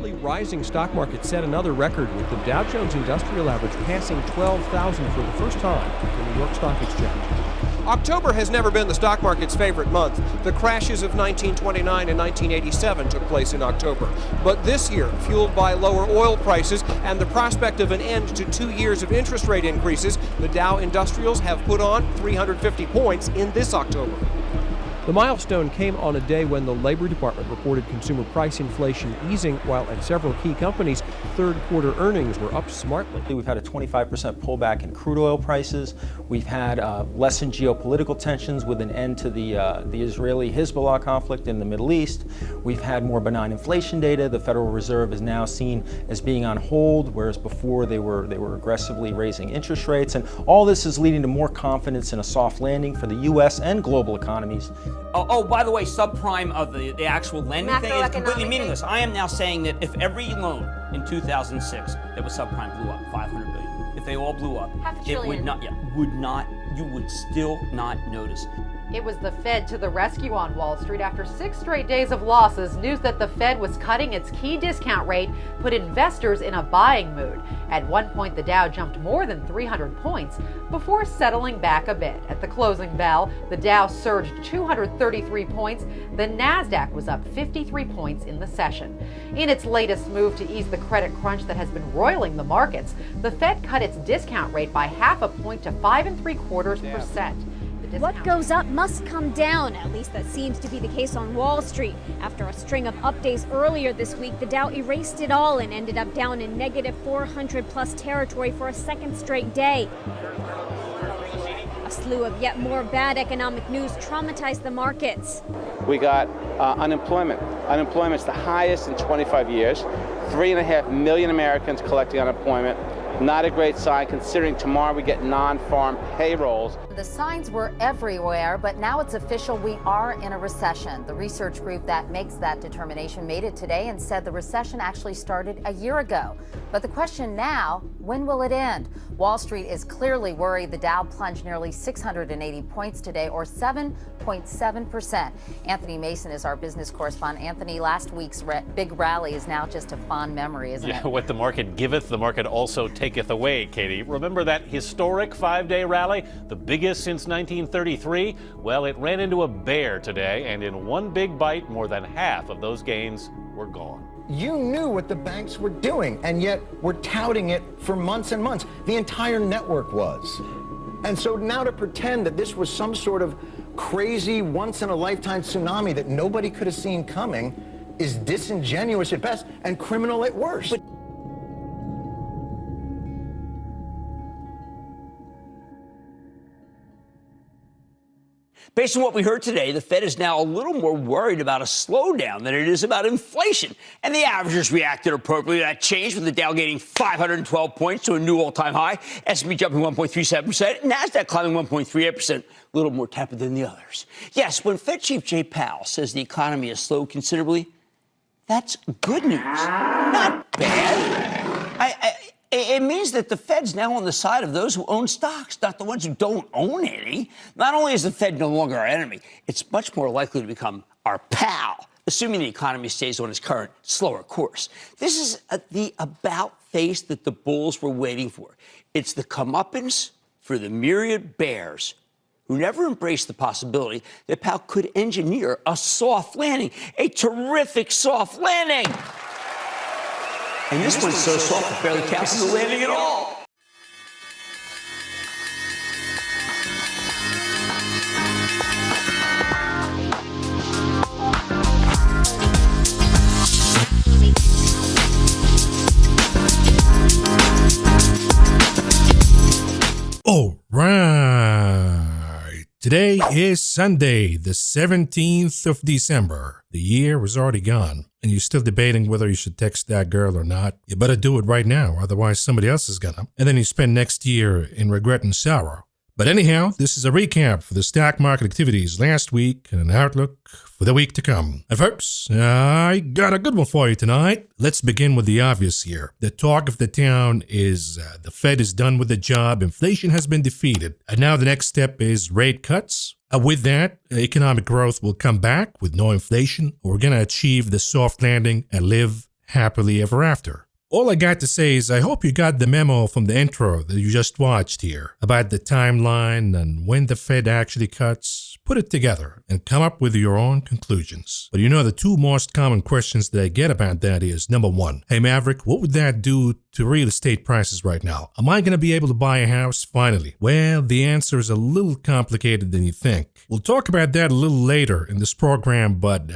rapidly rising stock market set another record, with the Dow Jones Industrial Average passing 12,000 for the first time at the New York Stock Exchange. October has never been the stock market's favorite month. The crashes of 1929 and 1987 took place in October. But this year, fueled by lower oil prices and the prospect of an end to 2 years of interest rate increases, the Dow Industrials have put on 350 points in this October. The milestone came on a day when the Labor Department reported consumer price inflation easing, while at several key companies, third quarter earnings were up smartly. We've had a 25% pullback in crude oil prices. We've had lessened geopolitical tensions with an end to the Israeli-Hezbollah conflict in the Middle East. We've had more benign inflation data. The Federal Reserve is now seen as being on hold, whereas before they were aggressively raising interest rates. And all this is leading to more confidence in a soft landing for the U.S. and global economies. Oh, by the way, subprime of the actual lending thing is completely meaningless. I am now saying that if every loan in 2006 that was subprime blew up, 500 billion, if they all blew up, it would not, you would still not notice. It was the Fed to the rescue on Wall Street after 6 straight days of losses. News that the Fed was cutting its key discount rate put investors in a buying mood. At one point, the Dow jumped more than 300 points before settling back a bit. At the closing bell, the Dow surged 233 points. The Nasdaq was up 53 points in the session. In its latest move to ease the credit crunch that has been roiling the markets, the Fed cut its discount rate by half a point to 5.75%. What goes up must come down. At least that seems to be the case on Wall Street. After a string of up days earlier this week, the Dow erased it all and ended up down in negative 400 plus territory for a second straight day. A slew of yet more bad economic news traumatized the markets. We got unemployment. Unemployment's the highest in 25 years. 3.5 million Americans collecting unemployment. Not a great sign considering tomorrow we get non-farm payrolls. The signs were everywhere, but now it's official. We are in a recession. The research group that makes that determination made it today and said the recession actually started a year ago. But the question now, when will it end? Wall Street is clearly worried. The Dow plunged nearly 680 points today, or 7.7%. Anthony Mason is our business correspondent. Anthony, last week's big rally is now just a fond memory, isn't it? What the market giveth, the market also taketh away, Katie. Remember that historic 5-day rally, the biggest since 1933? Well, it ran into a bear today, and in one big bite, more than half of those gains were gone. You knew what the banks were doing, and yet we're touting it for months and months. The entire network was. And so now to pretend that this was some sort of crazy, once-in-a-lifetime tsunami that nobody could have seen coming is disingenuous at best and criminal at worst. Based on what we heard today, the Fed is now a little more worried about a slowdown than it is about inflation. And the averages reacted appropriately to that change, with the Dow gaining 512 points to a new all-time high, S&P jumping 1.37%, NASDAQ climbing 1.38%, a little more tepid than the others. Yes, when Fed Chief Jay Powell says the economy has slowed considerably, that's good news, not bad. It means that the Fed's now on the side of those who own stocks, not the ones who don't own any. Not only is the Fed no longer our enemy, it's much more likely to become our pal, assuming the economy stays on its current slower course. This is the about face that the bulls were waiting for. It's the comeuppance for the myriad bears who never embraced the possibility that Powell could engineer a soft landing, a terrific soft landing. And this one's so soft it barely counts as a landing at all. All right. Today is Sunday, the 17th of December. The year is already gone, and you're still debating whether you should text that girl or not. You better do it right now, otherwise somebody else is gonna. And then you spend next year in regret and sorrow. But anyhow, this is a recap for the stock market activities last week and an outlook for the week to come. And folks, I got a good one for you tonight. Let's begin with the obvious here. The talk of the town is the Fed is done with the job, inflation has been defeated, and now the next step is rate cuts. With that, economic growth will come back with no inflation. We're going to achieve the soft landing and live happily ever after. All I got to say is I hope you got the memo from the intro that you just watched here about the timeline and when the Fed actually cuts. Put it together and come up with your own conclusions. But you know, the two most common questions that I get about that is, number one, hey Maverick, what would that do to real estate prices right now? Am I going to be able to buy a house finally? Well, the answer is a little complicated than you think. We'll talk about that a little later in this program, but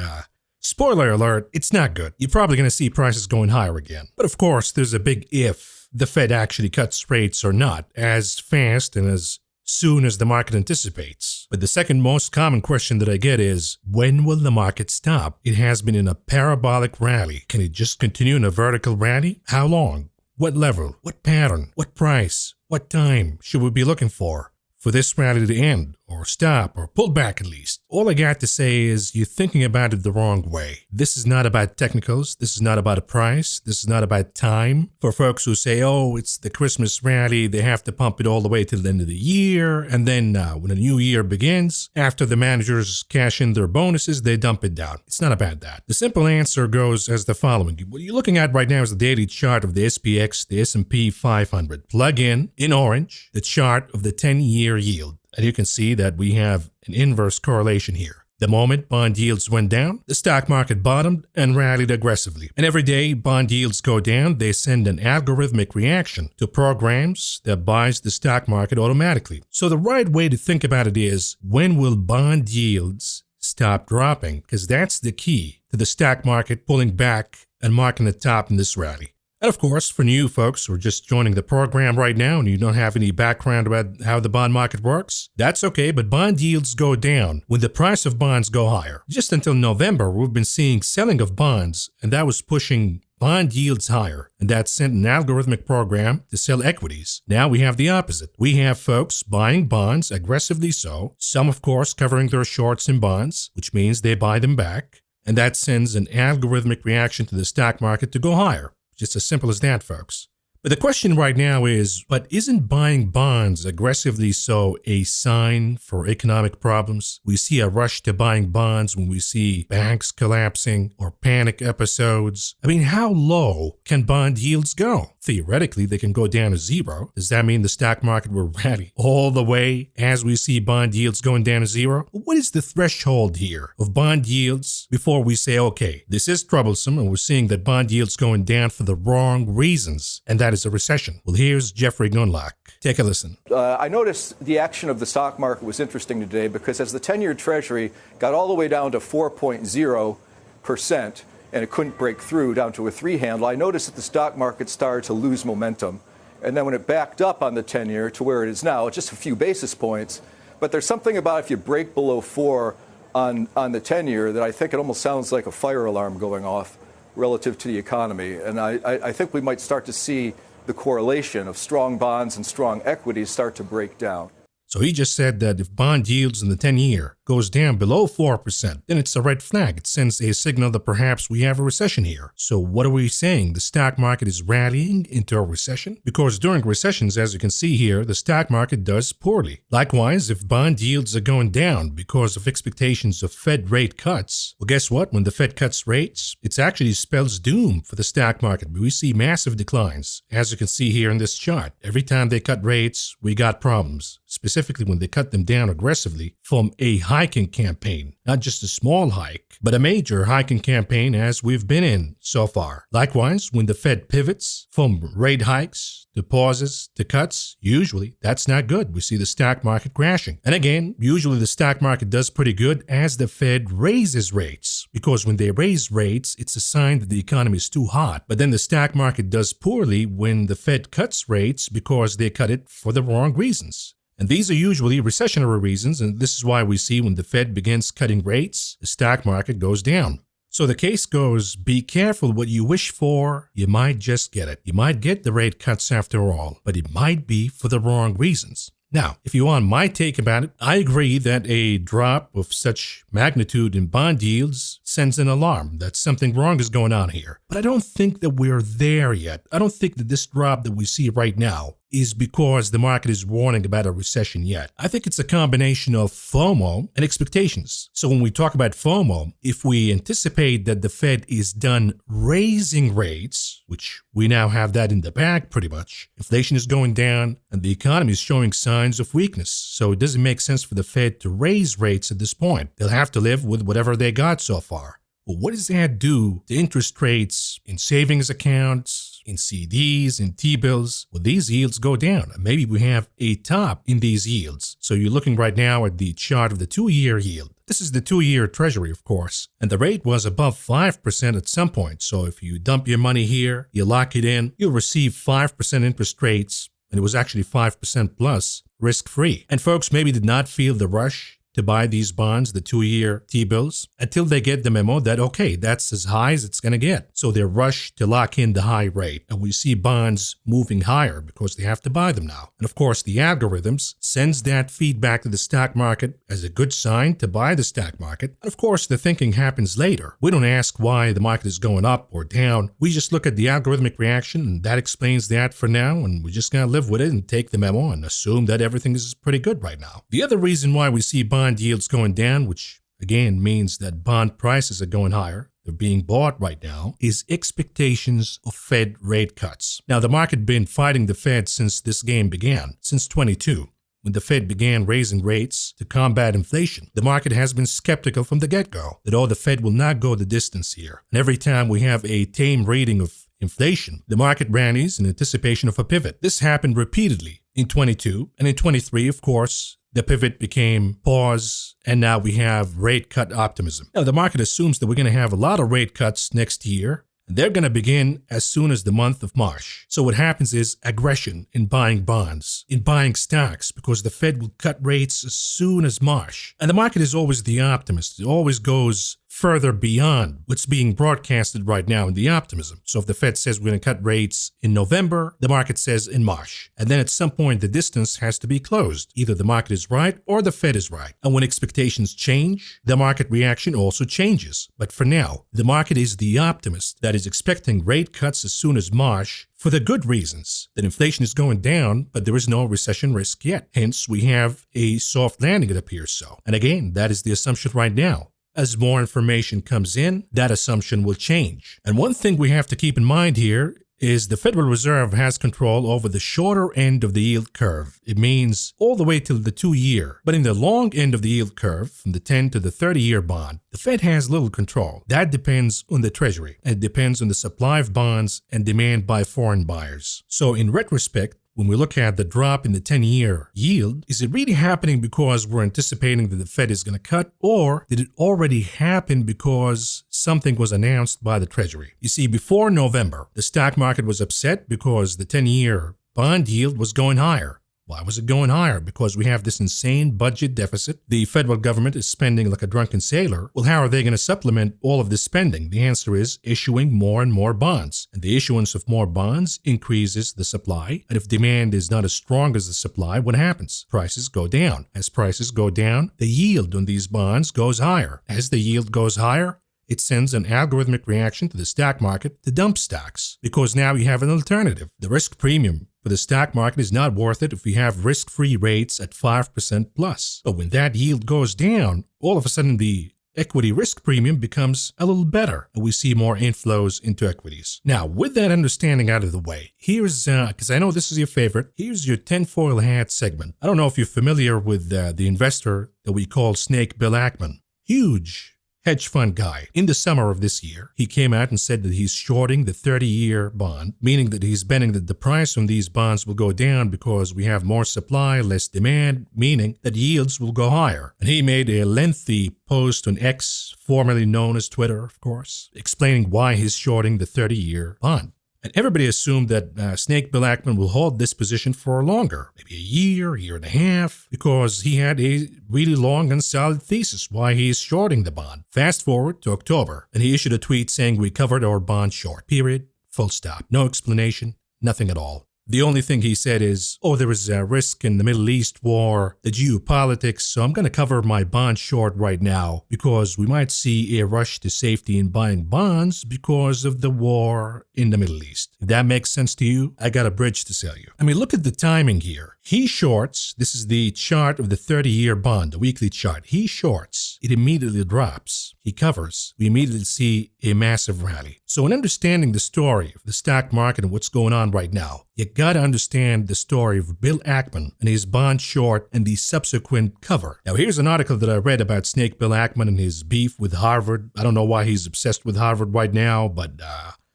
spoiler alert, it's not good. You're probably going to see prices going higher again. But of course, there's a big if the Fed actually cuts rates or not, as fast and as soon as the market anticipates. But the second most common question that I get is, when will the market stop? It has been in a parabolic rally. Can it just continue in a vertical rally? How long? What level? What pattern? What price? What time should we be looking for this rally to end, or stop, or pull back at least? All I got to say is you're thinking about it the wrong way. This is not about technicals. This is not about a price. This is not about time. For folks who say, oh, it's the Christmas rally, they have to pump it all the way till the end of the year, and then when a new year begins, after the managers cash in their bonuses, they dump it down. It's not about that. The simple answer goes as the following. What you're looking at right now is the daily chart of the SPX, the S&P 500. Plug in orange, the chart of the 10-year yield. And you can see that we have an inverse correlation here. The moment bond yields went down, the stock market bottomed and rallied aggressively. And every day bond yields go down, they send an algorithmic reaction to programs that buys the stock market automatically. So the right way to think about it is, when will bond yields stop dropping? Because that's the key to the stock market pulling back and marking the top in this rally. And of course, for new folks who are just joining the program right now and you don't have any background about how the bond market works, that's okay, but bond yields go down when the price of bonds go higher. Just until November, we've been seeing selling of bonds, and that was pushing bond yields higher, and that sent an algorithmic program to sell equities. Now we have the opposite. We have folks buying bonds, aggressively so, some of course covering their shorts in bonds, which means they buy them back, and that sends an algorithmic reaction to the stock market to go higher. Just as simple as that, folks. But the question right now is, but isn't buying bonds aggressively so a sign for economic problems? We see a rush to buying bonds when we see banks collapsing or panic episodes. I mean, how low can bond yields go? Theoretically, they can go down to zero. Does that mean the stock market will rally all the way as we see bond yields going down to zero? What is the threshold here of bond yields before we say, okay, this is troublesome and we're seeing that bond yields going down for the wrong reasons, and that is a recession? Well, here's Jeffrey Gunlock. Take a listen. I noticed the action of the stock market was interesting today because as the 10-year Treasury got all the way down to 4.0%, and it couldn't break through down to a 3 handle, I noticed that the stock market started to lose momentum. And then when it backed up on the 10-year to where it is now, just a few basis points, but there's something about if you break below 4 on the 10-year that I think it almost sounds like a fire alarm going off relative to the economy. And I think we might start to see the correlation of strong bonds and strong equities start to break down. So he just said that if bond yields in the 10-year goes down below 4%, then it's a red flag. It sends a signal that perhaps we have a recession here. So what are we saying? The stock market is rallying into a recession? Because during recessions, as you can see here, the stock market does poorly. Likewise, if bond yields are going down because of expectations of Fed rate cuts, well, guess what? When the Fed cuts rates, it actually spells doom for the stock market. We see massive declines, as you can see here in this chart. Every time they cut rates, we got problems. Specifically when they cut them down aggressively from a hiking campaign, not just a small hike, but a major hiking campaign as we've been in so far. Likewise, when the Fed pivots from rate hikes to pauses to cuts, usually that's not good. We see the stock market crashing. And again, usually the stock market does pretty good as the Fed raises rates, because when they raise rates, it's a sign that the economy is too hot. But then the stock market does poorly when the Fed cuts rates because they cut it for the wrong reasons. And these are usually recessionary reasons, and this is why we see when the Fed begins cutting rates, the stock market goes down. So the case goes, be careful what you wish for, you might just get it. You might get the rate cuts after all, but it might be for the wrong reasons. Now, if you want my take about it, I agree that a drop of such magnitude in bond yields sends an alarm that something wrong is going on here. But I don't think that we're there yet. I don't think that this drop that we see right now is because the market is warning about a recession yet. I think it's a combination of FOMO and expectations. So when we talk about FOMO, if we anticipate that the Fed is done raising rates, which we now have that in the bag pretty much, inflation is going down and the economy is showing signs of weakness. So it doesn't make sense for the Fed to raise rates at this point. They'll have to live with whatever they got so far. Well, what does that do to interest rates in savings accounts, in CDs, in T-bills? Well, these yields go down. Maybe we have a top in these yields. So you're looking right now at the chart of the 2-year yield. This is the 2-year Treasury, of course, and the rate was above 5% at some point. So if you dump your money here, you lock it in, you'll receive 5% interest rates, and it was actually 5% plus, risk-free. And folks maybe did not feel the rush to buy these bonds, the 2-year T-bills, until they get the memo that, okay, that's as high as it's going to get. So they're rushed to lock in the high rate. And we see bonds moving higher because they have to buy them now. And of course, the algorithms sends that feedback to the stock market as a good sign to buy the stock market. And of course, the thinking happens later. We don't ask why the market is going up or down. We just look at the algorithmic reaction, and that explains that for now. And we're just going to live with it and take the memo and assume that everything is pretty good right now. The other reason why we see bond yields going down, which again means that bond prices are going higher, they're being bought right now, is expectations of Fed rate cuts. Now, the market been fighting the Fed since this game began, since 22. When the Fed began raising rates to combat inflation, the market has been skeptical from the get-go that, the Fed will not go the distance here. And every time we have a tame reading of inflation, the market rallies in anticipation of a pivot. This happened repeatedly in 22, and in 23, of course, the pivot became pause, and now we have rate cut optimism. Now, the market assumes that we're going to have a lot of rate cuts next year, and they're going to begin as soon as the month of March. So what happens is aggression in buying bonds, in buying stocks, because the Fed will cut rates as soon as March. And the market is always the optimist. It always goes further beyond what's being broadcasted right now in the optimism. So if the Fed says we're going to cut rates in November, the market says in March. And then at some point, the distance has to be closed. Either the market is right or the Fed is right. And when expectations change, the market reaction also changes. But for now, the market is the optimist that is expecting rate cuts as soon as March, for the good reasons that inflation is going down, but there is no recession risk yet. Hence, we have a soft landing, it appears so. And again, that is the assumption right now. As more information comes in, that assumption will change. And one thing we have to keep in mind here is the Federal Reserve has control over the shorter end of the yield curve. It means all the way till the 2-year. But in the long end of the yield curve, from the 10 to the 30-year bond, the Fed has little control. That depends on the Treasury. And it depends on the supply of bonds and demand by foreign buyers. So in retrospect, when we look at the drop in the 10-year yield, is it really happening because we're anticipating that the Fed is going to cut, or did it already happen because something was announced by the Treasury? You see, before November, the stock market was upset because the 10-year bond yield was going higher. Why was it going higher? Because we have this insane budget deficit. The federal government is spending like a drunken sailor. Well, how are they going to supplement all of this spending? The answer is issuing more and more bonds. And the issuance of more bonds increases the supply. And if demand is not as strong as the supply, what happens? Prices go down. As prices go down, the yield on these bonds goes higher. As the yield goes higher, it sends an algorithmic reaction to the stock market to dump stocks, because now you have an alternative. The risk premium for the stock market is not worth it if we have risk-free rates at 5% plus. But when that yield goes down, all of a sudden the equity risk premium becomes a little better, and we see more inflows into equities. Now, with that understanding out of the way, here's, because I know this is your favorite, here's your tinfoil hat segment. I don't know if you're familiar with the investor that we call Snake Bill Ackman. Huge hedge fund guy. In the summer of this year, he came out and said that he's shorting the 30-year bond, meaning that he's betting that the price on these bonds will go down because we have more supply, less demand, meaning that yields will go higher. And he made a lengthy post on X, formerly known as Twitter, of course, explaining why he's shorting the 30-year bond. And everybody assumed that Snake Bill Ackman will hold this position for longer, maybe a year and a half, because he had a really long and solid thesis why he's shorting the bond. Fast forward to October, and he issued a tweet saying we covered our bond short. Period. Full stop. No explanation. Nothing at all. The only thing he said is, oh, there is a risk in the Middle East war, the geopolitics, so I'm going to cover my bond short right now because we might see a rush to safety in buying bonds because of the war in the Middle East. If that makes sense to you, I got a bridge to sell you. I mean, look at the timing here. He shorts, this is the chart of the 30-year bond, the weekly chart. He shorts, it immediately drops. He covers, we immediately see a massive rally. So in understanding the story of the stock market and what's going on right now, you gotta understand the story of Bill Ackman and his bond short and the subsequent cover. Now here's an article that I read about Snake Bill Ackman and his beef with Harvard. I don't know why he's obsessed with Harvard right now, but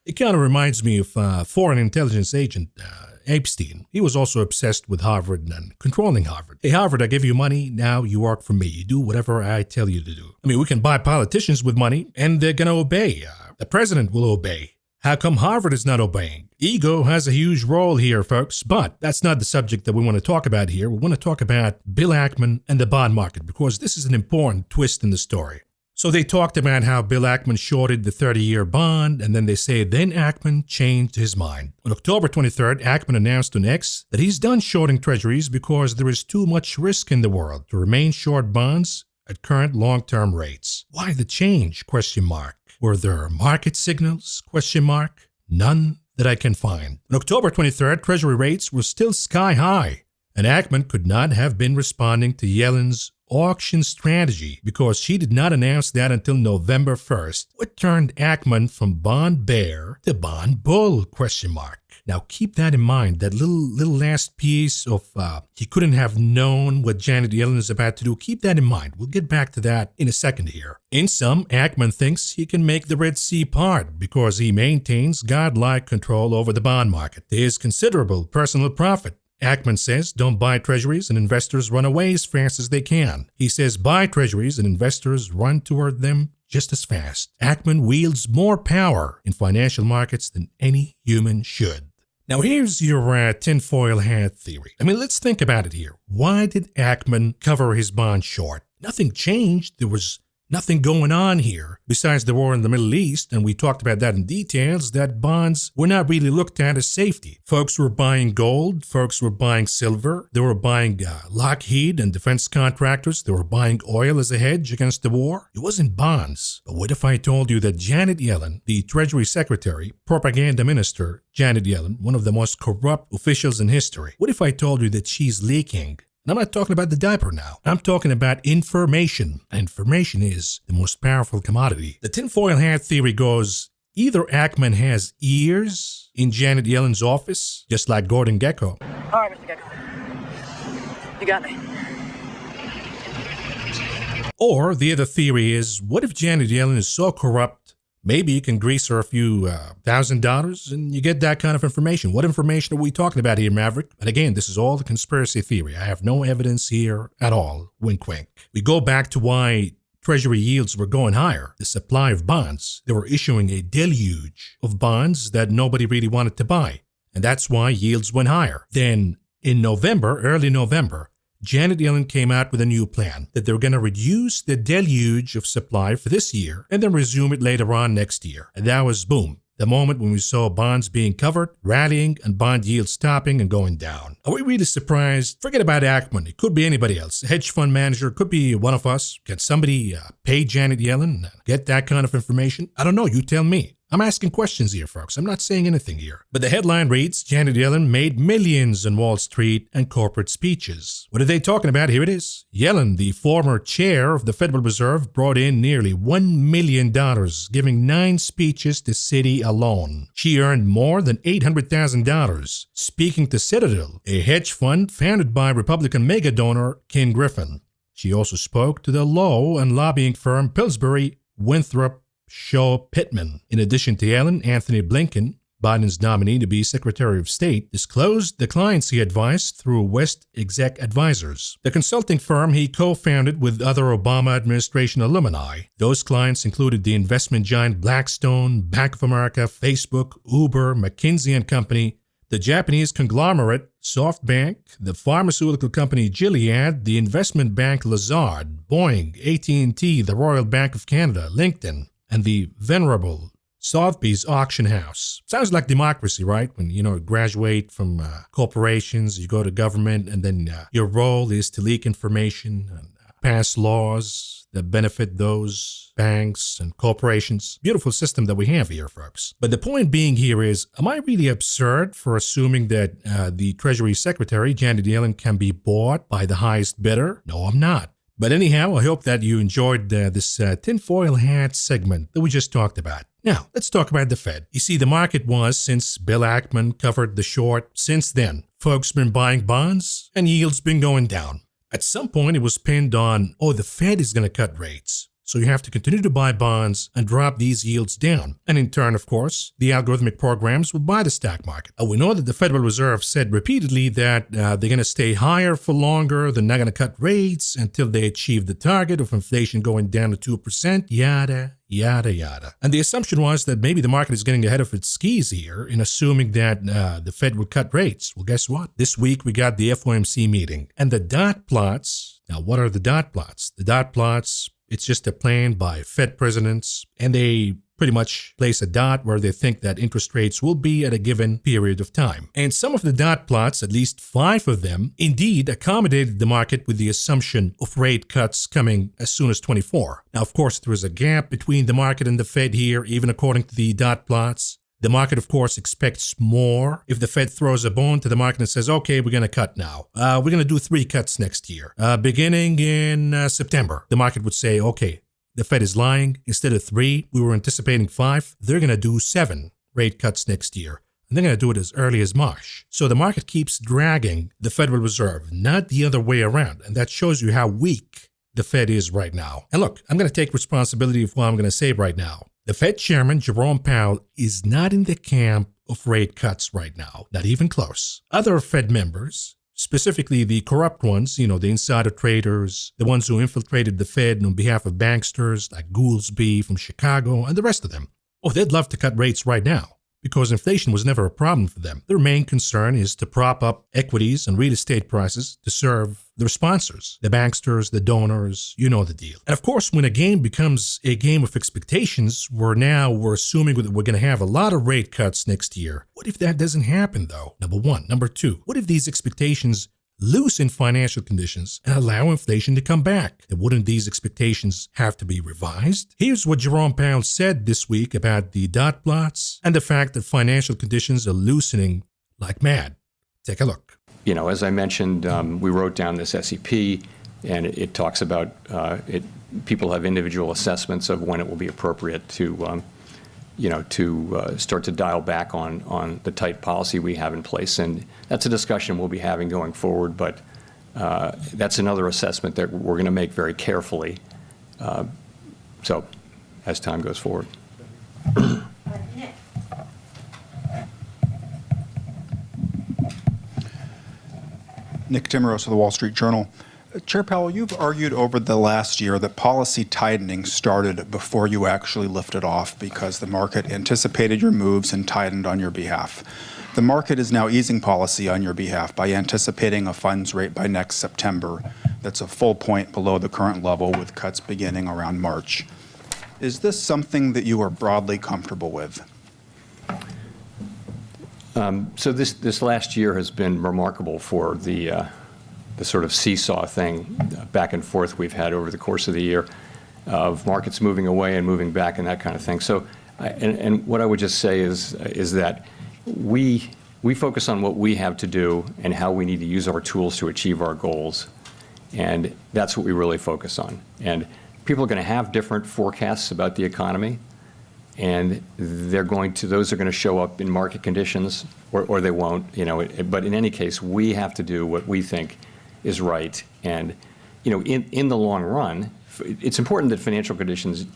it kind of reminds me of foreign intelligence agent Epstein. He was also obsessed with Harvard and controlling Harvard. Hey, Harvard, I give you money. Now you work for me. You do whatever I tell you to do. I mean, we can buy politicians with money and they're going to obey. The president will obey. How come Harvard is not obeying? Ego has a huge role here, folks, but that's not the subject that we want to talk about here. We want to talk about Bill Ackman and the bond market because this is an important twist in the story. So they talked about how Bill Ackman shorted the 30-year bond, and then they say then Ackman changed his mind. On October 23rd, Ackman announced on X that he's done shorting treasuries because there is too much risk in the world to remain short bonds at current long-term rates. Why the change? ? Were there market signals? ? None that I can find. On October 23rd, treasury rates were still sky high, and Ackman could not have been responding to Yellen's auction strategy because she did not announce that until November 1st. What turned Ackman from bond bear to bond bull? ? Now keep that in mind, that little last piece of he couldn't have known what Janet Yellen is about to do. Keep that in mind. We'll get back to that in a second here. In sum, Ackman thinks he can make the Red Sea part because he maintains godlike control over the bond market. There is considerable personal profit. Ackman says don't buy treasuries and investors run away as fast as they can. He says buy treasuries and investors run toward them just as fast. Ackman wields more power in financial markets than any human should. Now here's your tinfoil hat theory. I mean, let's think about it here. Why did Ackman cover his bond short? Nothing changed. There was nothing going on here besides the war in the Middle East, and we talked about that in details, that bonds were not really looked at as safety. Folks were buying gold, folks were buying silver, they were buying Lockheed and defense contractors, they were buying oil as a hedge against the war. It wasn't bonds. But what if I told you that Janet Yellen, the Treasury Secretary, propaganda minister, Janet Yellen, one of the most corrupt officials in history, what if I told you that she's leaking? And I'm not talking about the diaper now. I'm talking about information. Information is the most powerful commodity. The tinfoil hat theory goes, either Ackman has ears in Janet Yellen's office, just like Gordon Gekko. All right, Mr. Gekko. You got me. Or the other theory is, what if Janet Yellen is so corrupt, maybe you can grease her a few $1,000 and you get that kind of information. What information are we talking about here, Maverick? And again, this is all the conspiracy theory. I have no evidence here at all. Wink, wink. We go back to why Treasury yields were going higher. The supply of bonds. They were issuing a deluge of bonds that nobody really wanted to buy. And that's why yields went higher. Then in November, early November, Janet Yellen came out with a new plan that they're going to reduce the deluge of supply for this year and then resume it later on next year. And that was, boom, the moment when we saw bonds being covered, rallying, and bond yields stopping and going down. Are we really surprised? Forget about Ackman. It could be anybody else. A hedge fund manager could be one of us. Can somebody pay Janet Yellen and get that kind of information? I don't know. You tell me. I'm asking questions here, folks. I'm not saying anything here. But the headline reads, Janet Yellen made millions in Wall Street and corporate speeches. What are they talking about? Here it is. Yellen, the former chair of the Federal Reserve, brought in nearly $1 million, giving 9 speeches to Citi alone. She earned more than $800,000 speaking to Citadel, a hedge fund founded by Republican mega donor Ken Griffin. She also spoke to the law and lobbying firm Pillsbury, Winthrop, Shaw Pittman. In addition to Yellen, Anthony Blinken, Biden's nominee to be Secretary of State, disclosed the clients he advised through West Exec Advisors, the consulting firm he co-founded with other Obama administration alumni. Those clients included the investment giant Blackstone, Bank of America, Facebook, Uber, McKinsey & Company, the Japanese conglomerate SoftBank, the pharmaceutical company Gilead, the investment bank Lazard, Boeing, AT&T, the Royal Bank of Canada, LinkedIn, and the venerable Sotheby's auction house. Sounds like democracy, right? When, you graduate from corporations, you go to government, and then your role is to leak information and pass laws that benefit those banks and corporations. Beautiful system that we have here, folks. But the point being here is, am I really absurd for assuming that the Treasury Secretary, Janet Yellen, can be bought by the highest bidder? No, I'm not. But anyhow, I hope that you enjoyed this tinfoil hat segment that we just talked about. Now, let's talk about the Fed. You see, the market was, since Bill Ackman covered the short, since then, folks been buying bonds and yields been going down. At some point, it was pinned on, the Fed is going to cut rates. So you have to continue to buy bonds and drop these yields down. And in turn, of course, the algorithmic programs will buy the stock market. We know that the Federal Reserve said repeatedly that they're going to stay higher for longer. They're not going to cut rates until they achieve the target of inflation going down to 2%, yada, yada, yada. And the assumption was that maybe the market is getting ahead of its skis here in assuming that the Fed will cut rates. Well, guess what? This week we got the FOMC meeting. And the dot plots, now what are the dot plots? The dot plots, it's just a plan by Fed presidents, and they pretty much place a dot where they think that interest rates will be at a given period of time. And some of the dot plots, at least 5 of them, indeed accommodated the market with the assumption of rate cuts coming as soon as 24. Now, of course, there is a gap between the market and the Fed here, even according to the dot plots. The market, of course, expects more. If the Fed throws a bone to the market and says, okay, we're going to cut now. We're going to do 3 cuts next year. Beginning in September, the market would say, okay, the Fed is lying. Instead of 3, we were anticipating 5. They're going to do 7 rate cuts next year. And they're going to do it as early as March. So the market keeps dragging the Federal Reserve, not the other way around. And that shows you how weak the Fed is right now. And look, I'm going to take responsibility for what I'm going to say right now. The Fed chairman, Jerome Powell, is not in the camp of rate cuts right now, not even close. Other Fed members, specifically the corrupt ones, the insider traders, the ones who infiltrated the Fed on behalf of banksters like Goolsbee from Chicago and the rest of them, they'd love to cut rates right now because inflation was never a problem for them. Their main concern is to prop up equities and real estate prices to serve their sponsors, the banksters, the donors, you know the deal. And of course, when a game becomes a game of expectations, we're assuming that we're going to have a lot of rate cuts next year. What if that doesn't happen, though? Number one. Number two, what if these expectations loosen financial conditions and allow inflation to come back? And wouldn't these expectations have to be revised? Here's what Jerome Powell said this week about the dot plots and the fact that financial conditions are loosening like mad. Take a look. As I mentioned, we wrote down this SEP, and it talks about people have individual assessments of when it will be appropriate to start to dial back on the tight policy we have in place. And that's a discussion we'll be having going forward, but that's another assessment that we're going to make very carefully so as time goes forward. Nick Timmeros of the Wall Street Journal. Chair Powell, you've argued over the last year that policy tightening started before you actually lifted off because the market anticipated your moves and tightened on your behalf. The market is now easing policy on your behalf by anticipating a funds rate by next September that's a full point below the current level with cuts beginning around March. Is this something that you are broadly comfortable with? So this last year has been remarkable for the sort of seesaw thing back and forth we've had over the course of the year of markets moving away and moving back and that kind of thing. So, and what I would just say is that we focus on what we have to do and how we need to use our tools to achieve our goals. And that's what we really focus on. And people are going to have different forecasts about the economy. And those are going to show up in market conditions or they won't, but in any case, we have to do what we think is right. And, in the long run, it's important that financial conditions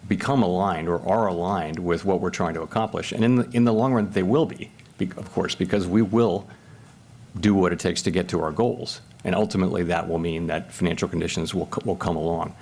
become aligned or are aligned with what we're trying to accomplish. And in the long run, they will be, of course, because we will do what it takes to get to our goals. And ultimately, that will mean that financial conditions will come along.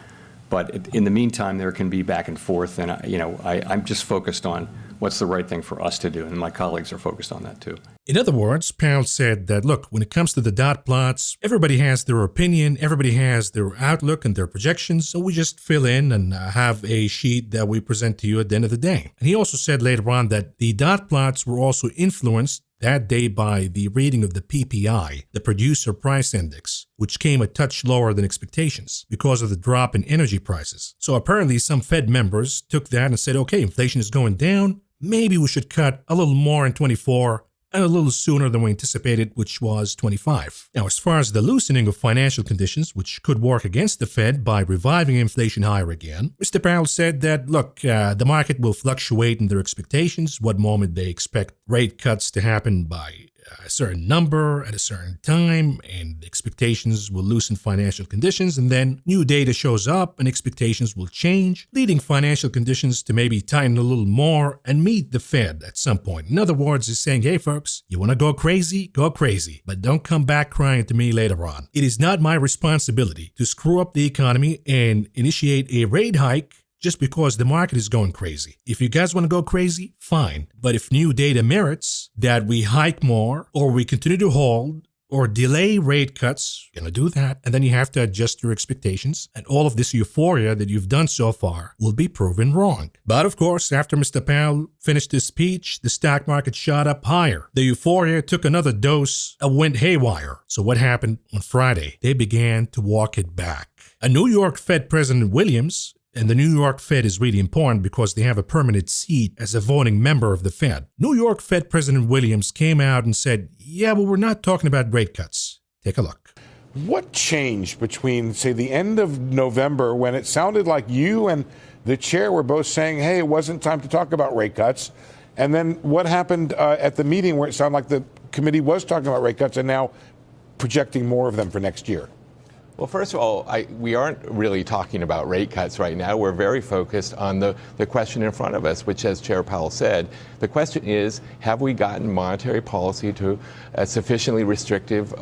But in the meantime, there can be back and forth, and I'm just focused on what's the right thing for us to do. And my colleagues are focused on that too. In other words, Powell said that, look, when it comes to the dot plots, everybody has their opinion, everybody has their outlook and their projections, so we just fill in and have a sheet that we present to you at the end of the day. And he also said later on that the dot plots were also influenced that day by the reading of the PPI, the Producer Price Index, which came a touch lower than expectations because of the drop in energy prices. So apparently some Fed members took that and said, okay, inflation is going down, maybe we should cut a little more in 24 and a little sooner than we anticipated, which was 25. Now, as far as the loosening of financial conditions, which could work against the Fed by reviving inflation higher again, Mr. Powell said that, look, the market will fluctuate in their expectations, what moment they expect rate cuts to happen by a certain number at a certain time, and expectations will loosen financial conditions, and then new data shows up and expectations will change, leading financial conditions to maybe tighten a little more and meet the Fed at some point. In other words, he's saying, hey folks, you want to go crazy, but don't come back crying to me later on. It is not my responsibility to screw up the economy and initiate a rate hike just because the market is going crazy. If you guys want to go crazy, fine. But if new data merits that we hike more or we continue to hold or delay rate cuts, you're going to do that. And then you have to adjust your expectations. And all of this euphoria that you've done so far will be proven wrong. But of course, after Mr. Powell finished his speech, the stock market shot up higher. The euphoria took another dose and went haywire. So what happened on Friday? They began to walk it back. A New York Fed President Williams, and the New York Fed is really important because they have a permanent seat as a voting member of the Fed. New York Fed President Williams came out and said, yeah, but we're not talking about rate cuts. Take a look. What changed between, say, the end of November when it sounded like you and the chair were both saying, hey, it wasn't time to talk about rate cuts, and then what happened at the meeting where it sounded like the committee was talking about rate cuts and now projecting more of them for next year? Well, first of all, we aren't really talking about rate cuts right now. We're very focused on the question in front of us, which, as Chair Powell said, the question is, have we gotten monetary policy to a sufficiently restrictive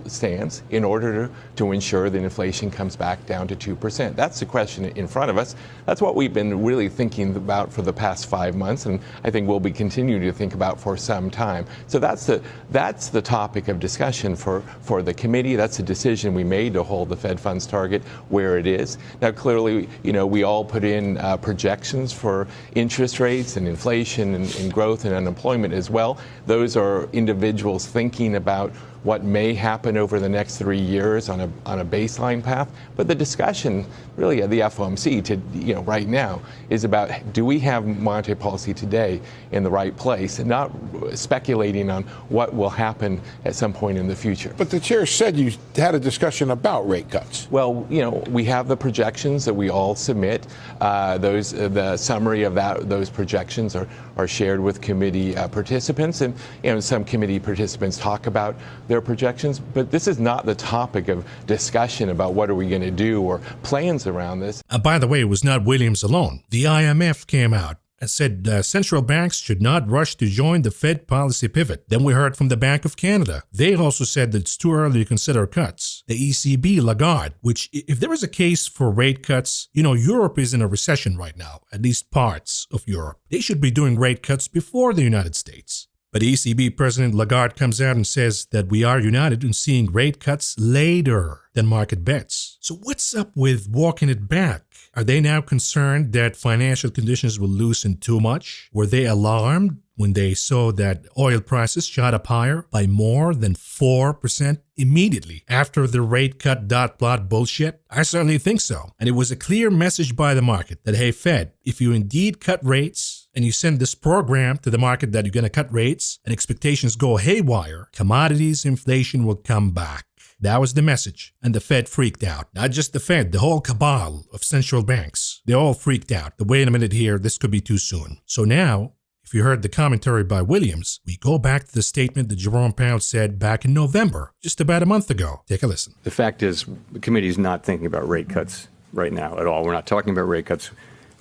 stance in order to ensure that inflation comes back down to 2%? That's the question in front of us. That's what we've been really thinking about for the past 5 months, and I think we'll be continuing to think about for some time. So that's the topic of discussion for the committee. That's the decision we made to hold the Fed funds target where it is. Now, clearly, we all put in projections for interest rates and inflation and growth and unemployment as well. Those are individuals thinking about what may happen over the next 3 years on a baseline path. But the discussion really at the FOMC right now is about, do we have monetary policy today in the right place, and not speculating on what will happen at some point in the future. But the chair said you had a discussion about rate cuts. Well, we have the projections that we all submit. The summary of those projections are shared with committee participants, and some committee participants talk about their projections, but this is not the topic of discussion about what are we going to do or plans around this. By the way, it was not Williams alone. The IMF came out and said central banks should not rush to join the Fed policy pivot. Then we heard from the Bank of Canada. They also said that it's too early to consider cuts. The ECB, Lagarde, which if there is a case for rate cuts, Europe is in a recession right now, at least parts of Europe. They should be doing rate cuts before the United States. But ECB President Lagarde comes out and says that we are united in seeing rate cuts later than market bets. So what's up with walking it back? Are they now concerned that financial conditions will loosen too much? Were they alarmed when they saw that oil prices shot up higher by more than 4% immediately after the rate cut dot plot bullshit? I certainly think so. And it was a clear message by the market that, hey, Fed, if you indeed cut rates and you send this program to the market that you're going to cut rates and expectations go haywire, commodities inflation will come back. That was the message, and the Fed freaked out. Not just the Fed, the whole cabal of central banks. They all freaked out. Wait a minute here, this could be too soon. So now, if you heard the commentary by Williams, we go back to the statement that Jerome Powell said back in November, just about a month ago. Take a listen. The fact is, the committee is not thinking about rate cuts right now at all. We're not talking about rate cuts.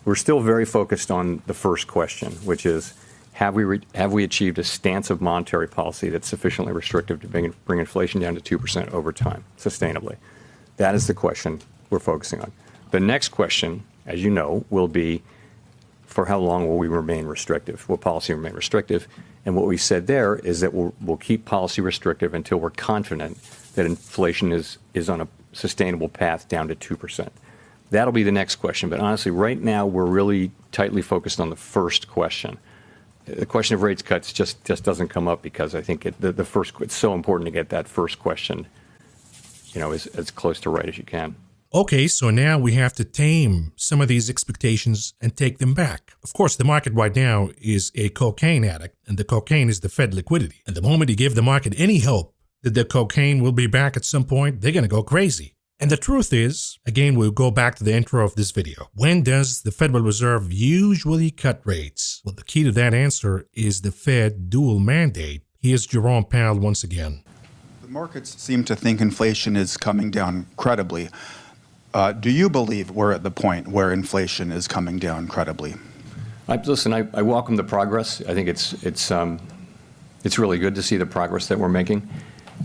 We're still very focused on the first question, which is, have we achieved a stance of monetary policy that's sufficiently restrictive to bring inflation down to 2% over time, sustainably? That is the question we're focusing on. The next question, as you know, will be, for how long will we remain restrictive? Will policy remain restrictive? And what we said there is that we'll keep policy restrictive until we're confident that inflation is on a sustainable path down to 2%. That'll be the next question. But honestly, right now, we're really tightly focused on the first question. The question of rates cuts just doesn't come up because I think it's so important to get that first question, as close to right as you can. Okay, so now we have to tame some of these expectations and take them back. Of course, the market right now is a cocaine addict, and the cocaine is the Fed liquidity. And the moment you give the market any hope that the cocaine will be back at some point, they're going to go crazy. And the truth is, again, we'll go back to the intro of this video. When does the Federal Reserve usually cut rates? Well, the key to that answer is the Fed dual mandate. Here's Jerome Powell once again. The markets seem to think inflation is coming down credibly. Do you believe we're at the point where inflation is coming down credibly? Listen, I welcome the progress. I think it's really good to see the progress that we're making.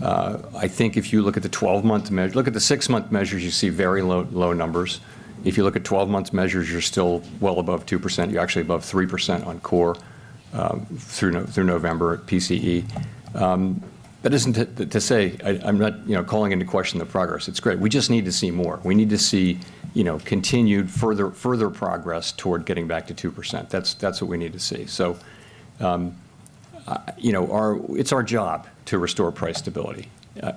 I think if you look at the 12-month measure, look at the 6-month measures, you see very low numbers. If you look at 12-month measures, you're still well above 2%. You're actually above 3% on core through November at PCE. That isn't to say I'm not calling into question the progress. It's great. We just need to see more. We need to see continued further progress toward getting back to 2%. That's what we need to see. So it's our job to restore price stability.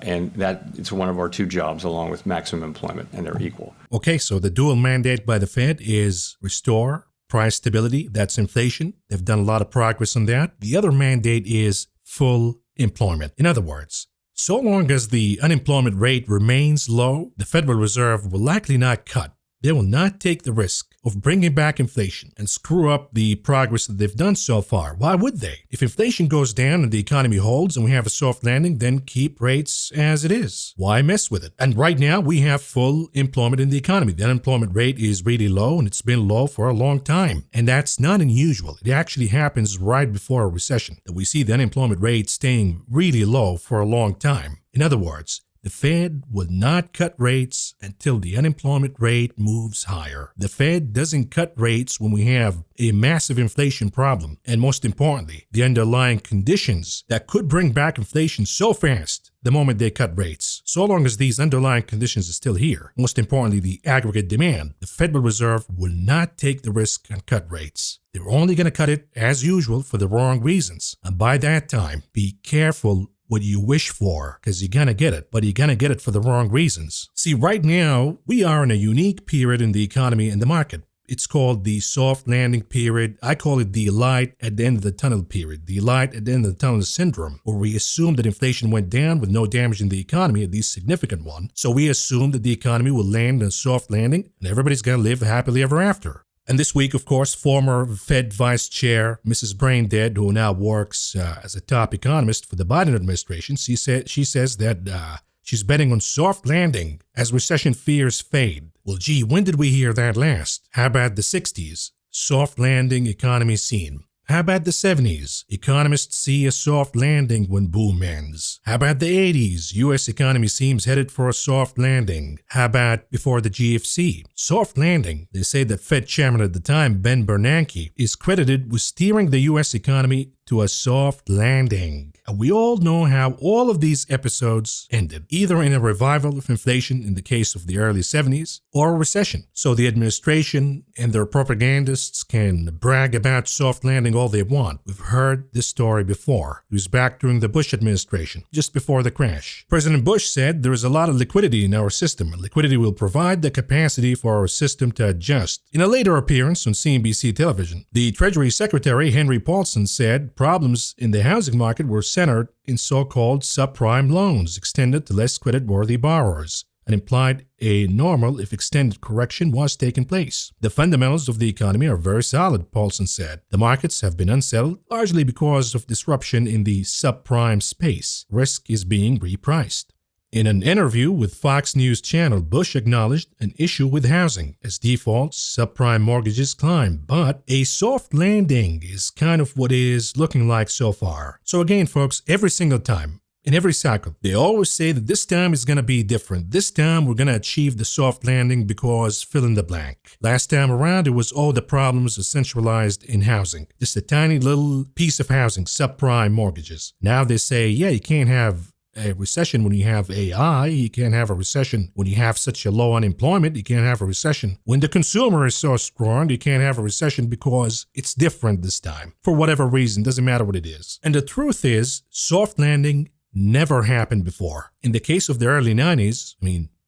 And that it's one of our two jobs along with maximum employment, and they're equal. Okay, so the dual mandate by the Fed is restore price stability. That's inflation. They've done a lot of progress on that. The other mandate is full employment. In other words, so long as the unemployment rate remains low, the Federal Reserve will likely not cut. They will not take the risk of bringing back inflation and screw up the progress that they've done so far. Why would they? If inflation goes down and the economy holds and we have a soft landing, then keep rates as it is. Why mess with it? And right now, we have full employment in the economy. The unemployment rate is really low, and it's been low for a long time. And that's not unusual. It actually happens right before a recession, that we see the unemployment rate staying really low for a long time. In other words, the Fed will not cut rates until the unemployment rate moves higher. The Fed doesn't cut rates when we have a massive inflation problem. And most importantly, the underlying conditions that could bring back inflation so fast the moment they cut rates. So long as these underlying conditions are still here, most importantly, the aggregate demand, the Federal Reserve will not take the risk and cut rates. They're only going to cut it, as usual, for the wrong reasons. And by that time, be careful what you wish for, because you're going to get it, but you're going to get it for the wrong reasons. See, right now, we are in a unique period in the economy and the market. It's called the soft landing period. I call it the light at the end of the tunnel period, the light at the end of the tunnel syndrome, where we assume that inflation went down with no damage in the economy, at least significant one. So we assume that the economy will land in a soft landing and everybody's going to live happily ever after. And this week, of course, former Fed Vice Chair Mrs. Braindead, who now works as a top economist for the Biden administration, she says that she's betting on soft landing as recession fears fade. Well, gee, when did we hear that last? How about the 60s? Soft landing economy seen. How about the 70s? Economists see a soft landing when boom ends. How about the 80s? U.S. economy seems headed for a soft landing. How about before the GFC? Soft landing. They say that Fed chairman at the time, Ben Bernanke, is credited with steering the U.S. economy to a soft landing. And we all know how all of these episodes ended, either in a revival of inflation in the case of the early 70s or a recession. So the administration and their propagandists can brag about soft landing all they want. We've heard this story before. It was back during the Bush administration, just before the crash. President Bush said there is a lot of liquidity in our system, and liquidity will provide the capacity for our system to adjust. In a later appearance on CNBC television, the Treasury Secretary Henry Paulson said problems in the housing market were centered in so-called subprime loans extended to less credit-worthy borrowers, and implied a normal, if extended, correction was taking place. The fundamentals of the economy are very solid, Paulson said. The markets have been unsettled, largely because of disruption in the subprime space. Risk is being repriced. In an interview with Fox News Channel, Bush acknowledged an issue with housing as defaults, subprime mortgages climb, but a soft landing is kind of what it is looking like so far. So again, folks, every single time In every cycle, they always say that this time is going to be different. This time we're going to achieve the soft landing because fill in the blank. Last time around, it was all the problems are centralized in housing. Just a tiny little piece of housing, subprime mortgages. Now they say, yeah, you can't have a recession when you have AI. You can't have a recession when you have such a low unemployment. You can't have a recession when the consumer is so strong. You can't have a recession because it's different this time. For whatever reason, doesn't matter what it is. And the truth is, soft landing never happened before. In the case of the early 90s,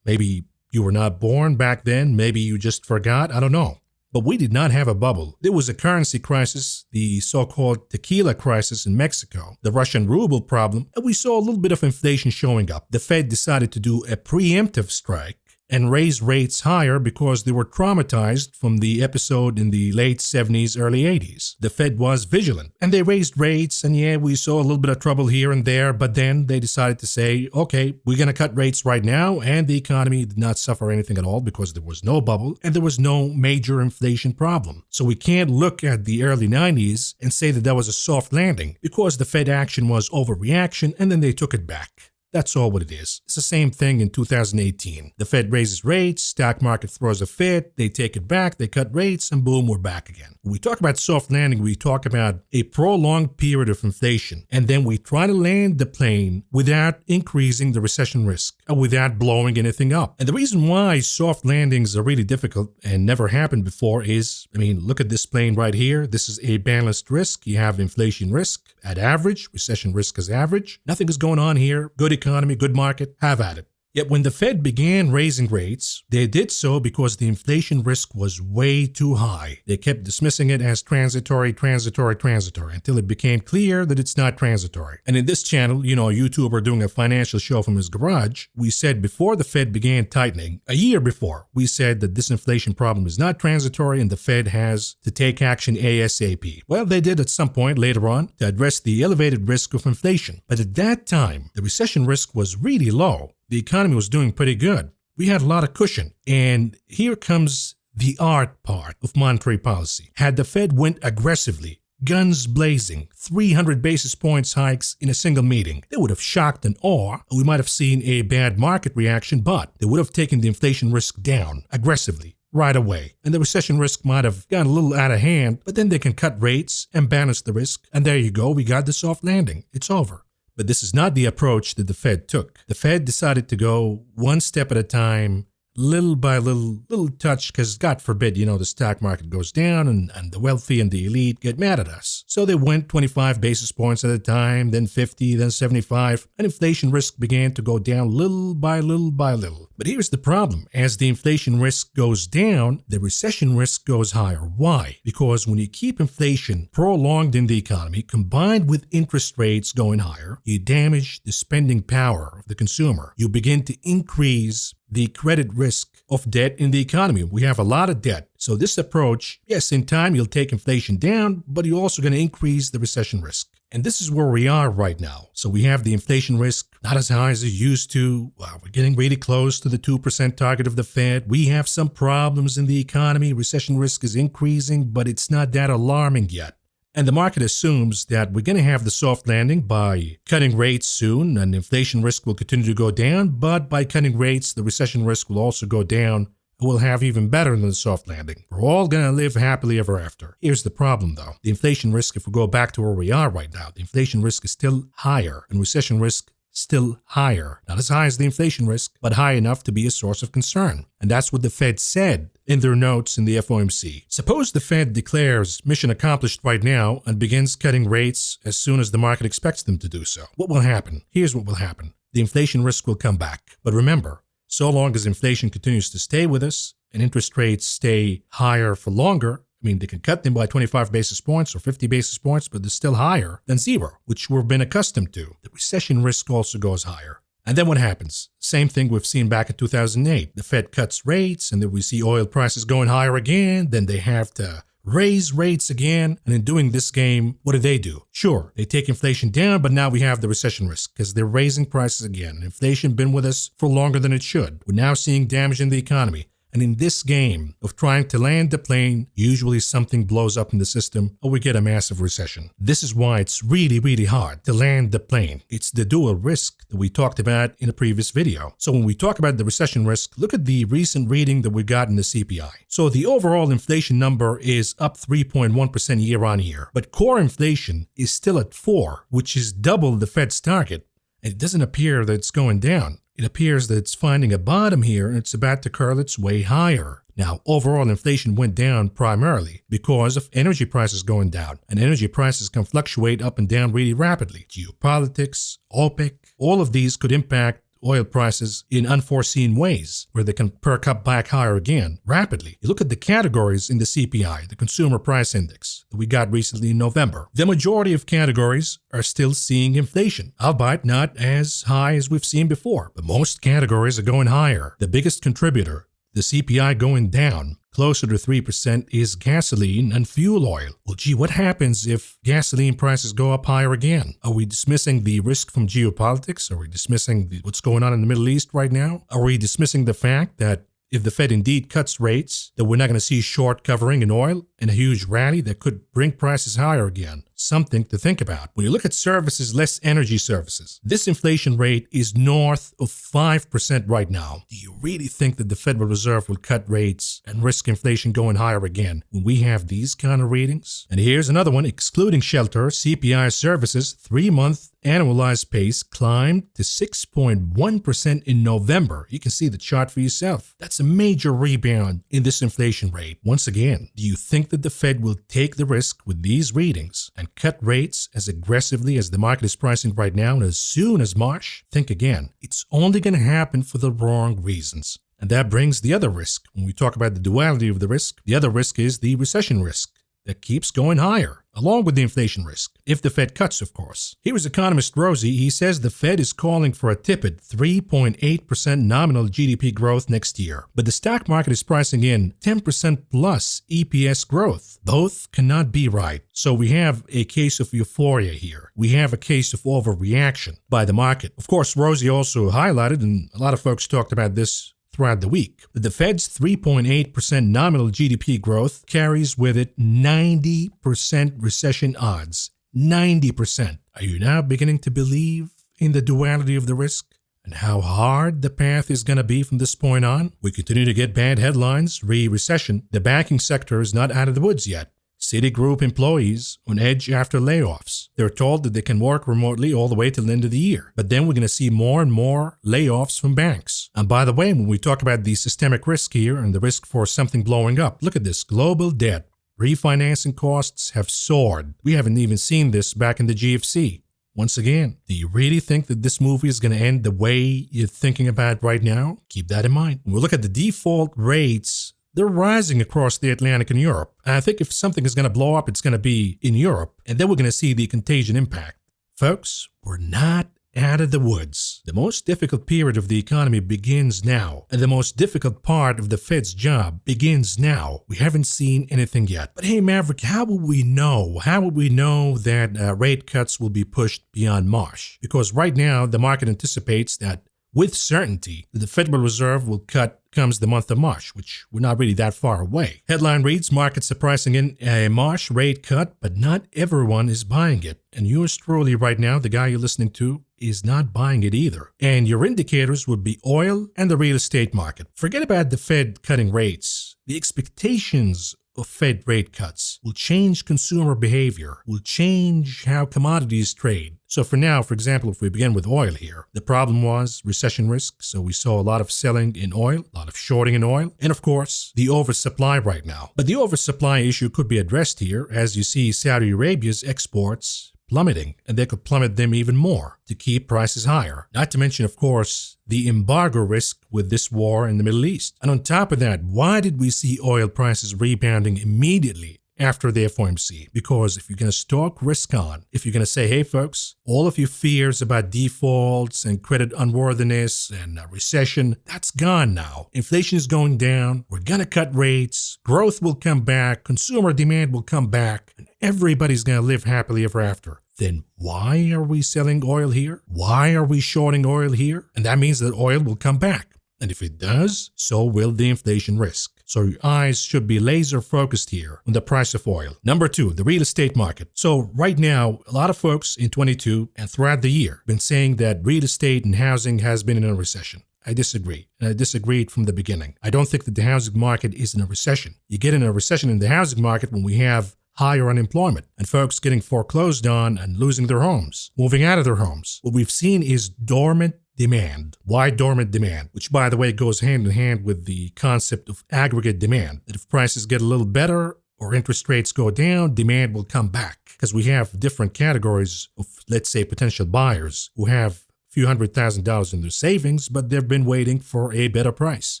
maybe you were not born back then, maybe you just forgot, I don't know. But we did not have a bubble. There was a currency crisis, the so-called tequila crisis in Mexico, the Russian ruble problem, and we saw a little bit of inflation showing up. The Fed decided to do a preemptive strike and raise rates higher because they were traumatized from the episode in the late 70s, early 80s. The Fed was vigilant, and they raised rates, and yeah, we saw a little bit of trouble here and there, but then they decided to say, okay, we're going to cut rates right now, and the economy did not suffer anything at all because there was no bubble, and there was no major inflation problem. So we can't look at the early 90s and say that was a soft landing because the Fed action was overreaction, and then they took it back. That's all what it is. It's the same thing in 2018. The Fed raises rates, stock market throws a fit, they take it back, they cut rates, and boom, we're back again. When we talk about soft landing, we talk about a prolonged period of inflation, and then we try to land the plane without increasing the recession risk, or without blowing anything up. And the reason why soft landings are really difficult and never happened before is, look at this plane right here. This is a balanced risk. You have inflation risk at average, recession risk is average. Nothing is going on here. Good economy, good market, have at it. Yet when the Fed began raising rates, they did so because the inflation risk was way too high. They kept dismissing it as transitory, until it became clear that it's not transitory. And in this channel, a YouTuber doing a financial show from his garage, we said before the Fed began tightening, a year before, we said that this inflation problem is not transitory and the Fed has to take action ASAP. Well, they did at some point later on to address the elevated risk of inflation. But at that time, the recession risk was really low. The economy was doing pretty good. We had a lot of cushion. And here comes the art part of monetary policy. Had the Fed went aggressively, guns blazing, 300 basis points hikes in a single meeting, they would have shocked and awed. We might have seen a bad market reaction, but they would have taken the inflation risk down aggressively right away. And the recession risk might have gotten a little out of hand, but then they can cut rates and balance the risk. And there you go. We got the soft landing. It's over. But this is not the approach that the Fed took. The Fed decided to go one step at a time, little by little touch, because God forbid, the stock market goes down and the wealthy and the elite get mad at us. So they went 25 basis points at a time, then 50, then 75, and inflation risk began to go down little by little by little. But here's the problem. As the inflation risk goes down, the recession risk goes higher. Why? Because when you keep inflation prolonged in the economy, combined with interest rates going higher, you damage the spending power of the consumer. You begin to increase the credit risk of debt in the economy. We have a lot of debt. So this approach, yes, in time you'll take inflation down, but you're also going to increase the recession risk. And this is where we are right now. So we have the inflation risk not as high as it used to. We're getting really close to the 2% target of the Fed. We have some problems in the economy. Recession risk is increasing, but it's not that alarming yet. And the market assumes that we're going to have the soft landing by cutting rates soon, and inflation risk will continue to go down. But by cutting rates, the recession risk will also go down. We'll have even better than the soft landing. We're all going to live happily ever after. Here's the problem, though. The inflation risk, if we go back to where we are right now, the inflation risk is still higher, and recession risk still higher. Not as high as the inflation risk, but high enough to be a source of concern. And that's what the Fed said in their notes in the FOMC. Suppose the Fed declares mission accomplished right now and begins cutting rates as soon as the market expects them to do so. What will happen? Here's what will happen. The inflation risk will come back. But remember, so long as inflation continues to stay with us and interest rates stay higher for longer, they can cut them by 25 basis points or 50 basis points, but they're still higher than zero, which we've been accustomed to. The recession risk also goes higher. And then what happens? Same thing we've seen back in 2008. The Fed cuts rates, and then we see oil prices going higher again. Then they have to raise rates again. And in doing this game, what do? Sure, they take inflation down, but now we have the recession risk because they're raising prices again. Inflation been with us for longer than it should. We're now seeing damage in the economy. And in this game of trying to land the plane, usually something blows up in the system or we get a massive recession. This is why it's really, really hard to land the plane. It's the dual risk that we talked about in a previous video. So when we talk about the recession risk, look at the recent reading that we got in the CPI. So the overall inflation number is up 3.1% year on year, but core inflation is still at 4, which is double the Fed's target. It doesn't appear that it's going down. It appears that it's finding a bottom here and it's about to curl its way higher. Now, overall inflation went down primarily because of energy prices going down, and energy prices can fluctuate up and down really rapidly. Geopolitics, OPEC, all of these could impact oil prices in unforeseen ways, where they can perk up back higher again rapidly. You look at the categories in the CPI, the Consumer Price Index, that we got recently in November. The majority of categories are still seeing inflation, albeit not as high as we've seen before, but most categories are going higher. The biggest contributor, the CPI going down closer to 3%, is gasoline and fuel oil. Well, gee, what happens if gasoline prices go up higher again? Are we dismissing the risk from geopolitics? Are we dismissing what's going on in the Middle East right now? Are we dismissing the fact that if the Fed indeed cuts rates, that we're not going to see short covering in oil and a huge rally that could bring prices higher again? Something to think about. When you look at services, less energy services, this inflation rate is north of 5% right now. Do you really think that the Federal Reserve will cut rates and risk inflation going higher again when we have these kind of readings? And here's another one. Excluding shelter, CPI services 3-month annualized pace climbed to 6.1% in November. You can see the chart for yourself. That's a major rebound in this inflation rate. Once again, do you think that the Fed will take the risk with these readings and cut rates as aggressively as the market is pricing right now and as soon as March? Think again. It's only going to happen for the wrong reasons. And that brings the other risk. When we talk about the duality of the risk, the other risk is the recession risk that keeps going higher, along with the inflation risk, if the Fed cuts, of course. Here is economist Rosie. He says the Fed is calling for a tepid 3.8% nominal GDP growth next year, but the stock market is pricing in 10% plus EPS growth. Both cannot be right. So we have a case of euphoria here. We have a case of overreaction by the market. Of course, Rosie also highlighted, and a lot of folks talked about this throughout the week, that the Fed's 3.8% nominal GDP growth carries with it 90% recession odds. 90%. Are you now beginning to believe in the duality of the risk and how hard the path is going to be from this point on? We continue to get bad headlines, re-recession. The banking sector is not out of the woods yet. Citigroup employees on edge after layoffs. They're told that they can work remotely all the way till the end of the year. But then we're going to see more and more layoffs from banks. And by the way, when we talk about the systemic risk here and the risk for something blowing up, look at this. Global debt. Refinancing costs have soared. We haven't even seen this back in the GFC. Once again, do you really think that this movie is going to end the way you're thinking about right now? Keep that in mind. When we look at the default rates, they're rising across the Atlantic and Europe. And I think if something is going to blow up, it's going to be in Europe. And then we're going to see the contagion impact. Folks, we're not out of the woods. The most difficult period of the economy begins now. And the most difficult part of the Fed's job begins now. We haven't seen anything yet. But hey, Maverick, how will we know? How will we know that rate cuts will be pushed beyond March? Because right now, the market anticipates that with certainty, the Federal Reserve will cut comes the month of March, which we're not really that far away. Headline reads, markets are pricing in a March rate cut, but not everyone is buying it. And yours truly right now, the guy you're listening to, is not buying it either. And your indicators would be oil and the real estate market. Forget about the Fed cutting rates. The expectations of Fed rate cuts will change consumer behavior, will change how commodities trade. So for now, for example, if we begin with oil here, the problem was recession risk. So we saw a lot of selling in oil, a lot of shorting in oil, and of course, the oversupply right now. But the oversupply issue could be addressed here as you see Saudi Arabia's exports plummeting, and they could plummet them even more to keep prices higher. Not to mention, of course, the embargo risk with this war in the Middle East. And on top of that, why did we see oil prices rebounding immediately after the FOMC? Because if you're going to stalk risk on, if you're going to say, hey folks, all of your fears about defaults and credit unworthiness and recession, that's gone now. Inflation is going down. We're going to cut rates. Growth will come back. Consumer demand will come back. And everybody's going to live happily ever after. Then why are we selling oil here? Why are we shorting oil here? And that means that oil will come back. And if it does, so will the inflation risk. So your eyes should be laser focused here on the price of oil. Number 2, the real estate market. So right now, a lot of folks in 22 and throughout the year been saying that real estate and housing has been in a recession. I disagree, and I disagreed from the beginning. I don't think that the housing market is in a recession. You get in a recession in the housing market when we have higher unemployment and folks getting foreclosed on and losing their homes, moving out of their homes. What we've seen is dormant demand. Why dormant demand? Which, by the way, goes hand in hand with the concept of aggregate demand. That if prices get a little better or interest rates go down, demand will come back. Because we have different categories of, let's say, potential buyers who have few $100,000 in their savings, but they've been waiting for a better price.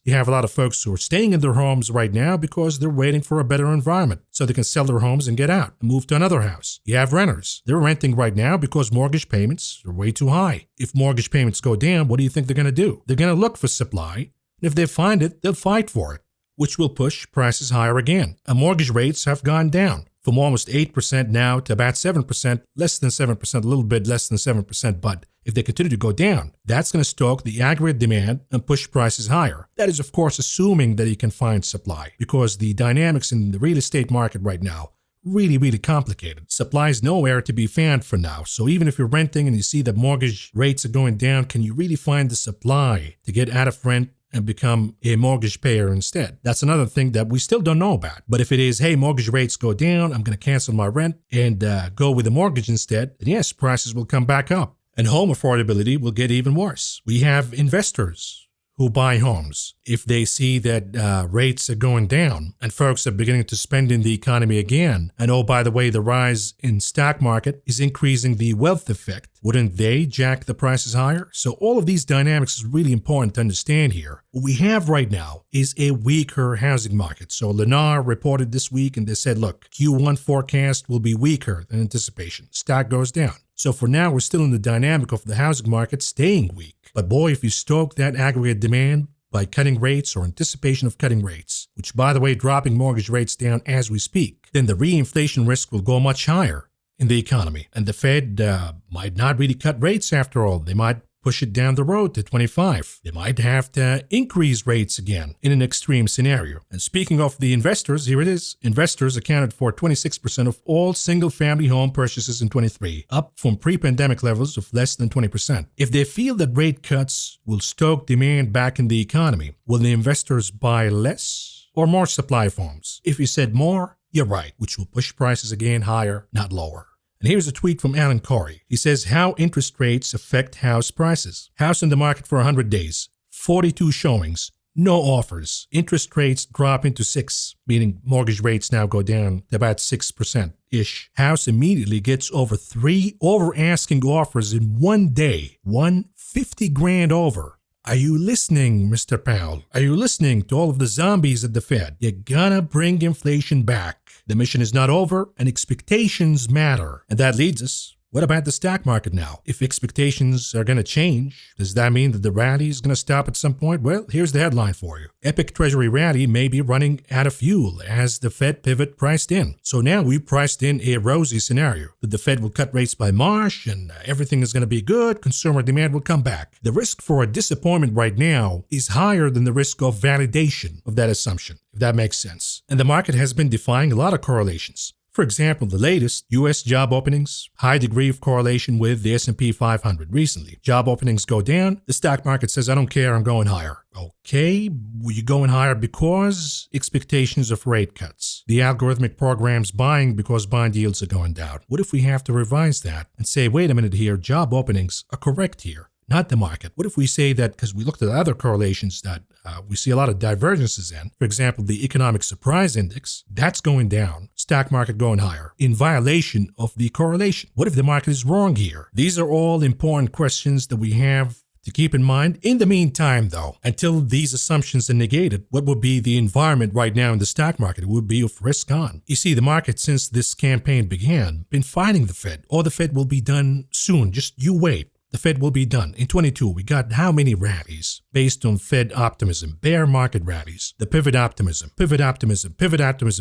You have a lot of folks who are staying in their homes right now because they're waiting for a better environment so they can sell their homes and get out and move to another house. You have renters. They're renting right now because mortgage payments are way too high. If mortgage payments go down, what do you think they're going to do? They're going to look for supply, and if they find it, they'll fight for it, which will push prices higher again. And mortgage rates have gone down from almost 8% now to about 7%, less than 7%, a little bit less than 7%, but if they continue to go down, that's going to stoke the aggregate demand and push prices higher. That is, of course, assuming that you can find supply, because the dynamics in the real estate market right now really complicated. Supply is nowhere to be found for now. So even if you're renting and you see that mortgage rates are going down, can you really find the supply to get out of rent and become a mortgage payer instead? That's another thing that we still don't know about. But if it is, hey, mortgage rates go down, I'm going to cancel my rent and go with a mortgage instead, then yes, prices will come back up. And home affordability will get even worse. We have investors who buy homes. If they see that rates are going down and folks are beginning to spend in the economy again, and oh, by the way, the rise in stock market is increasing the wealth effect, wouldn't they jack the prices higher? So all of these dynamics is really important to understand here. What we have right now is a weaker housing market. So Lennar reported this week and they said, look, Q1 forecast will be weaker than anticipation. Stock goes down. So for now, we're still in the dynamic of the housing market staying weak. But boy, if you stoke that aggregate demand by cutting rates or anticipation of cutting rates, which by the way, dropping mortgage rates down as we speak, then the reinflation risk will go much higher in the economy. And the Fed might not really cut rates after all. They might push it down the road to 25. They might have to increase rates again in an extreme scenario. And speaking of the investors, here it is. Investors accounted for 26% of all single-family home purchases in 23, up from pre-pandemic levels of less than 20%. If they feel that rate cuts will stoke demand back in the economy, will the investors buy less or more supply of homes? If you said more, you're right, which will push prices again higher, not lower. And here's a tweet from Alan Corey. He says, how interest rates affect house prices. House in the market for 100 days, 42 showings, no offers. Interest rates drop into 6, meaning mortgage rates now go down to about 6%-ish. House immediately gets over 3 over-asking offers in one day. 150 grand over. Are you listening, Mr. Powell? Are you listening to all of the zombies at the Fed? You're gonna bring inflation back. The mission is not over, and expectations matter. And that leads us, what about the stock market now? If expectations are going to change, does that mean that the rally is going to stop at some point? Well, here's the headline for you. Epic Treasury rally may be running out of fuel as the Fed pivot priced in. So now we've priced in a rosy scenario that the Fed will cut rates by March and everything is going to be good. Consumer demand will come back. The risk for a disappointment right now is higher than the risk of validation of that assumption, if that makes sense. And the market has been defying a lot of correlations. For example, the latest U.S. job openings, high degree of correlation with the S&P 500 recently. Job openings go down, the stock market says, I don't care, I'm going higher. Okay, well, you're going higher because expectations of rate cuts. The algorithmic program's buying because bond yields are going down. What if we have to revise that and say, wait a minute here, job openings are correct here, not the market? What if we say that, because we looked at other correlations that we see a lot of divergences in, for example, the economic surprise index, that's going down, stock market going higher, in violation of the correlation. What if the market is wrong here? These are all important questions that we have to keep in mind. In the meantime, though, until these assumptions are negated, what would be the environment right now in the stock market? It would be of risk on. You see, the market, since this campaign began, been fighting the Fed. Or the Fed will be done soon. Just you wait. the Fed will be done. In 22, we got how many rallies based on Fed optimism, bear market rallies, the pivot optimism,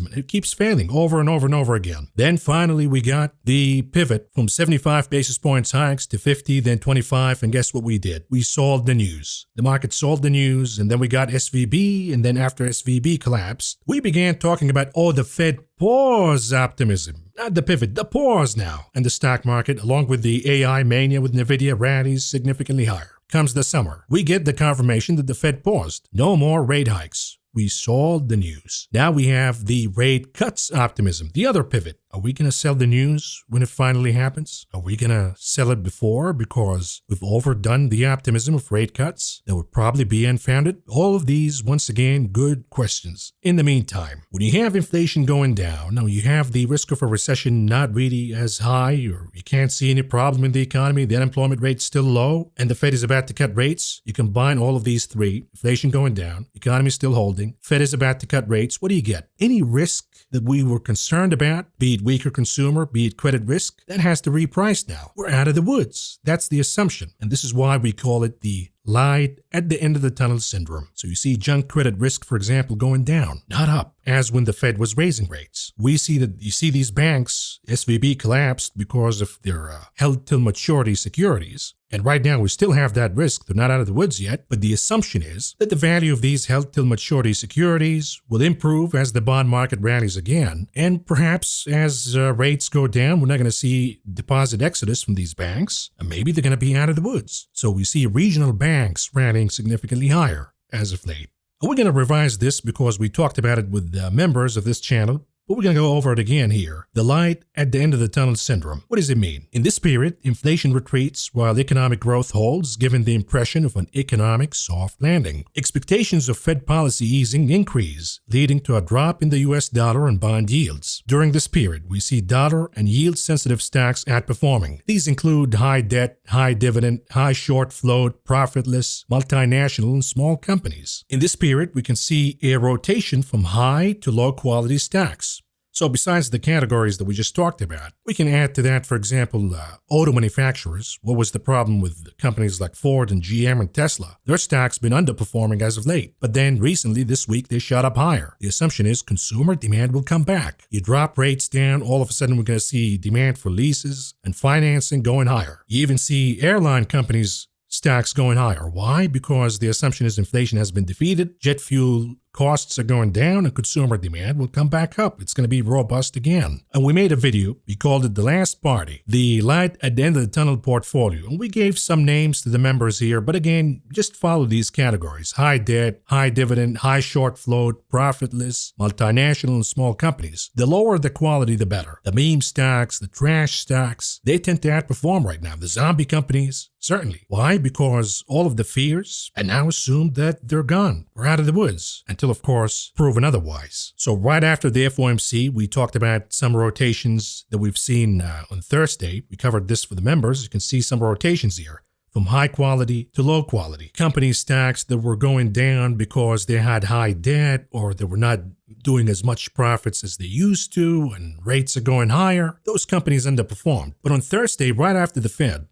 and it keeps failing over and over and over again. Then finally, we got the pivot from 75 basis points hikes to 50, then 25, and guess what we did? We sold the news. The market sold the news, and then we got SVB, and then after SVB collapsed, we began talking about, the Fed pause optimism. Not the pivot, the pause now. And the stock market, along with the AI mania with NVIDIA, rallies significantly higher. Comes the summer. We get the confirmation that the Fed paused. No more rate hikes. We sold the news. Now we have the rate cuts optimism, the other pivot. Are we going to sell the news when it finally happens? Are we going to sell it before because we've overdone the optimism of rate cuts that would probably be unfounded? All of these, once again, good questions. In the meantime, when you have inflation going down, now you have the risk of a recession not really as high, or you can't see any problem in the economy, the unemployment rate's still low, and the Fed is about to cut rates. You combine all of these three, inflation going down, economy still holding, Fed is about to cut rates. What do you get? Any risk that we were concerned about, be it weaker consumer, be it credit risk, that has to reprice now. We're out of the woods. That's the assumption. And this is why we call it the light at the end of the tunnel syndrome. So you see junk credit risk, for example, going down, not up, as when the Fed was raising rates. You see these banks, SVB collapsed because of their held till maturity securities. And right now we still have that risk. They're not out of the woods yet, but the assumption is that the value of these held till maturity securities will improve as the bond market rallies again. And perhaps as rates go down, we're not going to see deposit exodus from these banks, and maybe they're going to be out of the woods. So we see regional banks rallying significantly higher as of late. We're going to revise this because we talked about it with members of this channel, but we're going to go over it again here. The light at the end of the tunnel syndrome. What does it mean? In this period, inflation retreats while economic growth holds, giving the impression of an economic soft landing. Expectations of Fed policy easing increase, leading to a drop in the US dollar and bond yields. During this period, we see dollar and yield-sensitive stocks outperforming. These include high debt, high dividend, high short float, profitless, multinational, and small companies. In this period, we can see a rotation from high to low quality stocks. So besides the categories that we just talked about, we can add to that, for example, auto manufacturers. What was the problem with companies like Ford and GM and Tesla? Their stocks been underperforming as of late. But then recently, this week, they shot up higher. The assumption is consumer demand will come back. You drop rates down, all of a sudden we're going to see demand for leases and financing going higher. You even see airline companies' stocks going higher. Why? Because the assumption is inflation has been defeated, jet fuel costs are going down, and consumer demand will come back up. It's going to be robust again. And we made a video. We called it The Last Party, the light at the end of the tunnel portfolio. And we gave some names to the members here, but again, just follow these categories. High debt, high dividend, high short float, profitless, multinational, and small companies. The lower the quality, the better. The meme stocks, the trash stocks, they tend to outperform right now. The zombie companies, certainly. Why? Because all of the fears are now assumed that they're gone. We're out of the woods. Until, of course, proven otherwise. So right after the FOMC, we talked about some rotations that we've seen on Thursday. We covered this for the members. You can see some rotations here, from high quality to low quality. Company stocks that were going down because they had high debt or they were not doing as much profits as they used to, and rates are going higher. Those companies underperformed. But on Thursday, right after the Fed,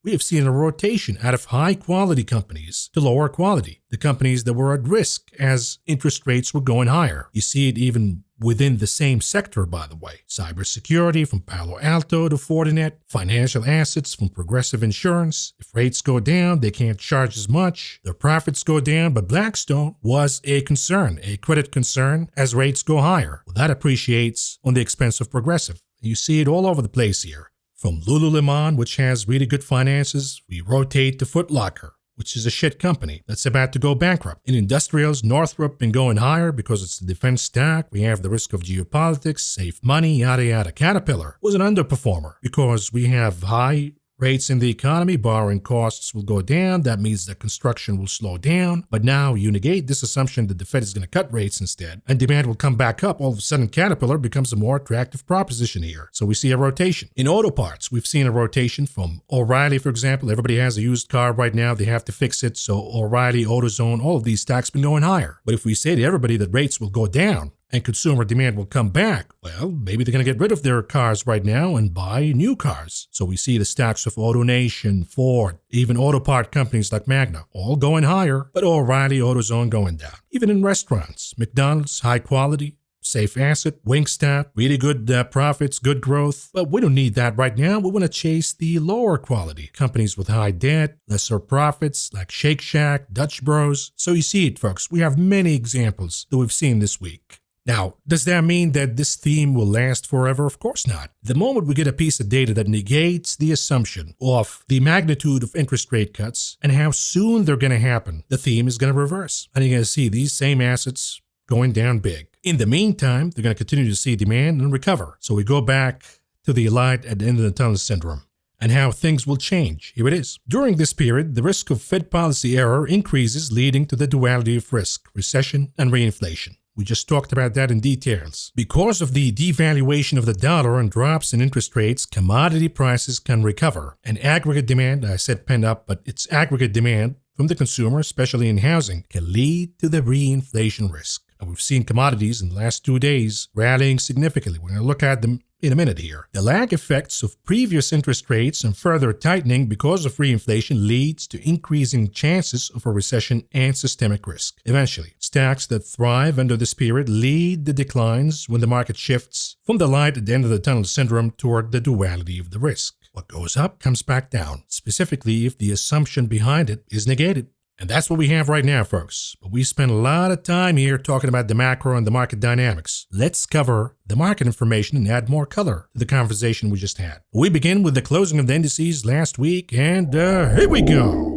we have seen a rotation out of high-quality companies to lower quality, the companies that were at risk as interest rates were going higher. You see it even within the same sector, by the way. Cybersecurity from Palo Alto to Fortinet, financial assets from Progressive Insurance. If rates go down, they can't charge as much. Their profits go down, but Blackstone was a concern, a credit concern as rates go higher. Well, that appreciates on the expense of Progressive. You see it all over the place here. From Lululemon, which has really good finances, we rotate to Foot Locker, which is a shit company that's about to go bankrupt. In industrials, Northrop been going higher because it's the defense stock. We have the risk of geopolitics, safe money, yada yada. Caterpillar was an underperformer because we have high rates in the economy, borrowing costs will go down. That means that construction will slow down. But now you negate this assumption that the Fed is going to cut rates instead, and demand will come back up. All of a sudden, Caterpillar becomes a more attractive proposition here. So we see a rotation. In auto parts, we've seen a rotation from O'Reilly, for example. Everybody has a used car right now. They have to fix it. So O'Reilly, AutoZone, all of these stocks been going higher. But if we say to everybody that rates will go down, and consumer demand will come back, well, maybe they're going to get rid of their cars right now and buy new cars. So we see the stocks of AutoNation, Ford, even auto part companies like Magna, all going higher, but O'Reilly, AutoZone going down. Even in restaurants, McDonald's, high quality, safe asset, Wingstop, really good profits, good growth. But we don't need that right now. We want to chase the lower quality companies with high debt, lesser profits like Shake Shack, Dutch Bros. So you see it, folks. We have many examples that we've seen this week. Now, does that mean that this theme will last forever? Of course not. The moment we get a piece of data that negates the assumption of the magnitude of interest rate cuts and how soon they're going to happen, the theme is going to reverse. And you're going to see these same assets going down big. In the meantime, they're going to continue to see demand and recover. So we go back to the light at the end of the tunnel syndrome and how things will change. Here it is. During this period, the risk of Fed policy error increases, leading to the duality of risk, recession and reinflation. We just talked about that in details. Because of the devaluation of the dollar and drops in interest rates, commodity prices can recover. And aggregate demand, I said pent up, but it's aggregate demand from the consumer, especially in housing, can lead to the reinflation risk. And we've seen commodities in the last 2 days rallying significantly. We're going to look at them in a minute here. The lag effects of previous interest rates and further tightening because of reinflation leads to increasing chances of a recession and systemic risk. Eventually, stocks that thrive under this period lead the declines when the market shifts from the light at the end of the tunnel syndrome toward the duality of the risk. What goes up comes back down, specifically if the assumption behind it is negated. And that's what we have right now, folks. But we spent a lot of time here talking about the macro and the market dynamics. Let's cover the market information and add more color to the conversation we just had. We begin with the closing of the indices last week, and here we go.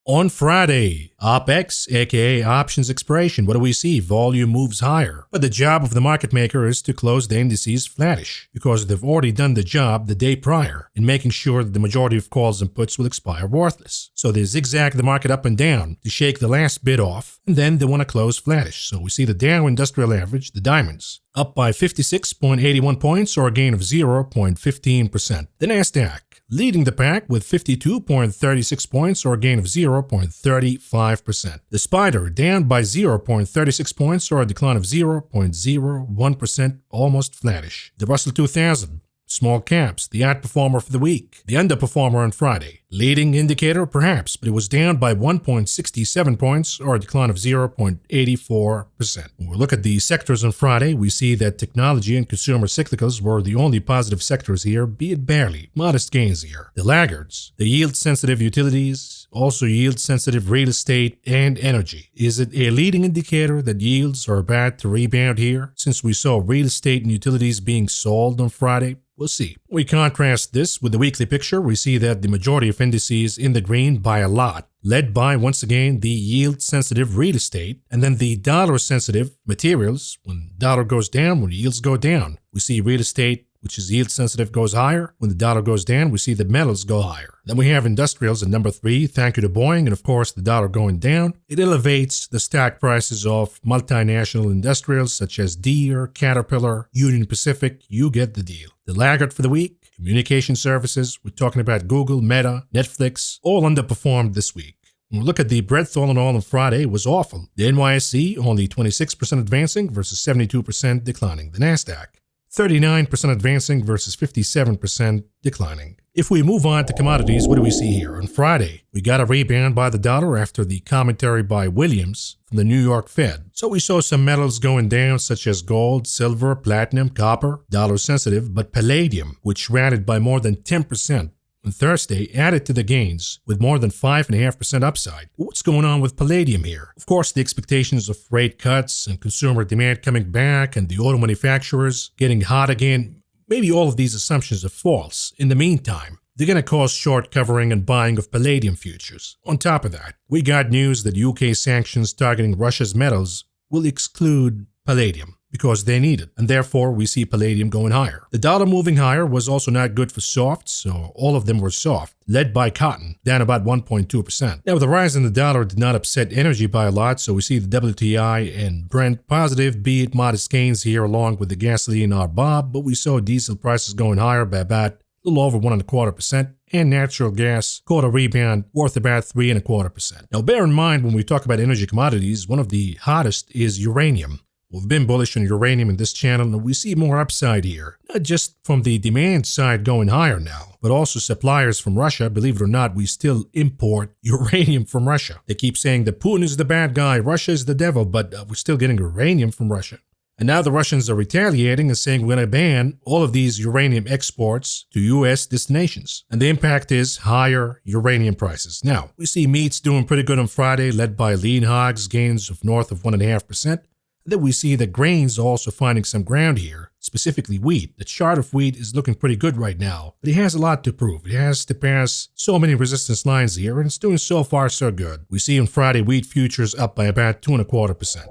On Friday, OPEX, aka options expiration. What do we see? Volume moves higher. But the job of the market maker is to close the indices flattish, because they've already done the job the day prior in making sure that the majority of calls and puts will expire worthless. So they zigzag the market up and down to shake the last bit off, and then they want to close flattish. So we see the Dow Industrial Average, the diamonds, up by 56.81 points, or a gain of 0.15%. The Nasdaq leading the pack with 52.36 points, or a gain of 0.35%. The Spider down by 0.36 points, or a decline of 0.01%, almost flattish. The Russell 2000, small caps, the outperformer for the week. The underperformer on Friday. Leading indicator, perhaps, but it was down by 1.67 points, or a decline of 0.84%. When we look at the sectors on Friday, we see that technology and consumer cyclicals were the only positive sectors here, be it barely. Modest gains here. The laggards, the yield-sensitive utilities, also yield-sensitive real estate and energy. Is it a leading indicator that yields are about to rebound here, since we saw real estate and utilities being sold on Friday? We'll see. We contrast this with the weekly picture. We see that the majority of indices in the green by a lot, led by, once again, the yield-sensitive real estate, and then the dollar-sensitive materials. When dollar goes down, when yields go down, we see real estate, which is yield-sensitive, goes higher. When the dollar goes down, we see the metals go higher. Then we have industrials at number 3, thank you to Boeing, and of course the dollar going down. It elevates the stock prices of multinational industrials such as Deere, Caterpillar, Union Pacific. You get the deal. The laggard for the week, communication services. We're talking about Google, Meta, Netflix, all underperformed this week. When we look at the breadth all in all on Friday, it was awful. The NYSE only 26% advancing versus 72% declining. The Nasdaq 39% advancing versus 57% declining. If we move on to commodities, what do we see here? On Friday, we got a rebound by the dollar after the commentary by Williams from the New York Fed. So we saw some metals going down, such as gold, silver, platinum, copper, dollar sensitive, but palladium, which rallied by more than 10%. On Thursday, added to the gains with more than 5.5% upside. What's going on with palladium here? Of course, the expectations of rate cuts and consumer demand coming back and the auto manufacturers getting hot again. Maybe all of these assumptions are false. In the meantime, they're going to cause short covering and buying of palladium futures. On top of that, we got news that UK sanctions targeting Russia's metals will exclude palladium because they need it, and therefore we see palladium going higher. The dollar moving higher was also not good for softs, so all of them were soft, led by cotton, down about 1.2%. Now, the rise in the dollar did not upset energy by a lot, so we see the WTI and Brent positive, be it modest gains here along with the gasoline RBOB, but we saw diesel prices going higher by about a little over 1.25%, and natural gas caught a rebound worth about 3.25%. Now, bear in mind when we talk about energy commodities, one of the hottest is uranium. We've been bullish on uranium in this channel, and we see more upside here. Not just from the demand side going higher now, but also suppliers from Russia. Believe it or not, we still import uranium from Russia. They keep saying that Putin is the bad guy, Russia is the devil, but we're still getting uranium from Russia. And now the Russians are retaliating and saying we're going to ban all of these uranium exports to U.S. destinations. And the impact is higher uranium prices. Now, we see meats doing pretty good on Friday, led by lean hogs, gains of north of 1.5%. And then we see that grains are also finding some ground here, specifically wheat. The chart of wheat is looking pretty good right now, but it has a lot to prove. It has to pass so many resistance lines here, and it's doing so far so good. We see on Friday wheat futures up by about 2.25%.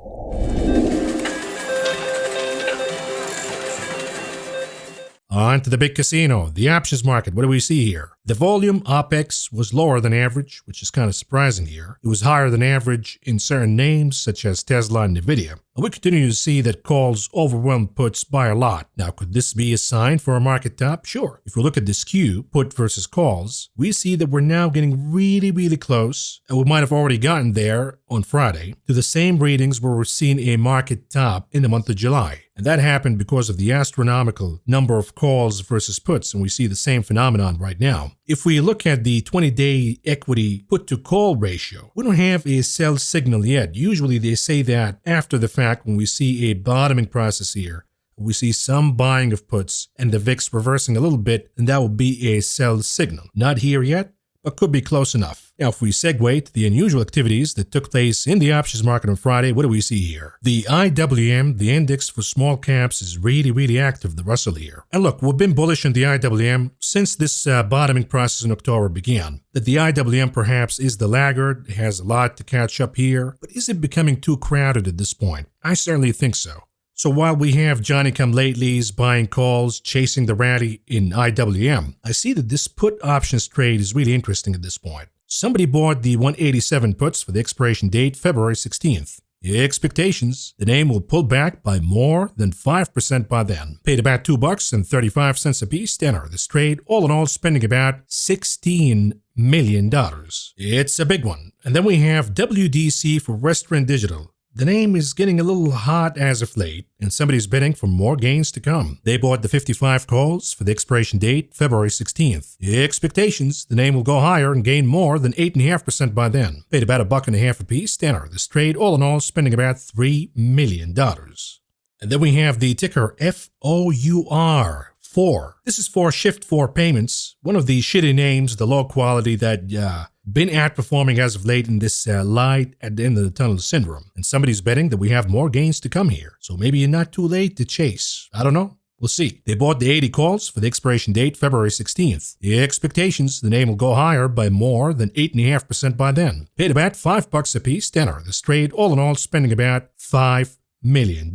On to the big casino, the options market. What do we see here? The volume OPEX was lower than average, which is kind of surprising here. It was higher than average in certain names such as Tesla and Nvidia. And we continue to see that calls overwhelmed puts by a lot. Now, could this be a sign for a market top? Sure. If we look at the skew, put versus calls, we see that we're now getting really, really close, and we might have already gotten there on Friday, to the same readings where we're seeing a market top in the month of July. And that happened because of the astronomical number of calls versus puts, and we see the same phenomenon right now. If we look at the 20-day equity put-to-call ratio, we don't have a sell signal yet. Usually they say that after the fact when we see a bottoming process here, we see some buying of puts and the VIX reversing a little bit, and that will be a sell signal. Not here yet, but could be close enough. Now, if we segue to the unusual activities that took place in the options market on Friday, what do we see here? The IWM, the index for small caps, is really, really active, the Russell here. And look, we've been bullish on the IWM since this bottoming process in October began. That the IWM perhaps is the laggard, has a lot to catch up here, but is it becoming too crowded at this point? I certainly think so. So while we have Johnny-come-latelys buying calls, chasing the rally in IWM, I see that this put options trade is really interesting at this point. Somebody bought the 187 puts for the expiration date February 16th. The expectations, the name will pull back by more than 5% by then. Paid about $2.35 a piece to enter this trade, all in all spending about $16 million. It's a big one. And then we have WDC for Western Digital. The name is getting a little hot as of late, and somebody's betting for more gains to come. They bought the 55 calls for the expiration date, February 16th. The expectations, the name will go higher and gain more than 8.5% by then. Paid about $1.50 a piece to enter this trade, all in all spending about $3 million. And then we have the ticker FOUR. 4. This is for Shift 4 Payments, one of the shitty names, the low quality that been outperforming as of late in this light at the end of the tunnel syndrome. And somebody's betting that we have more gains to come here. So maybe you're not too late to chase. I don't know. We'll see. They bought the 80 calls for the expiration date, February 16th. The expectations, the name will go higher by more than 8.5% by then. Paid about $5 a piece to enter this trade, all in all spending about $5 million.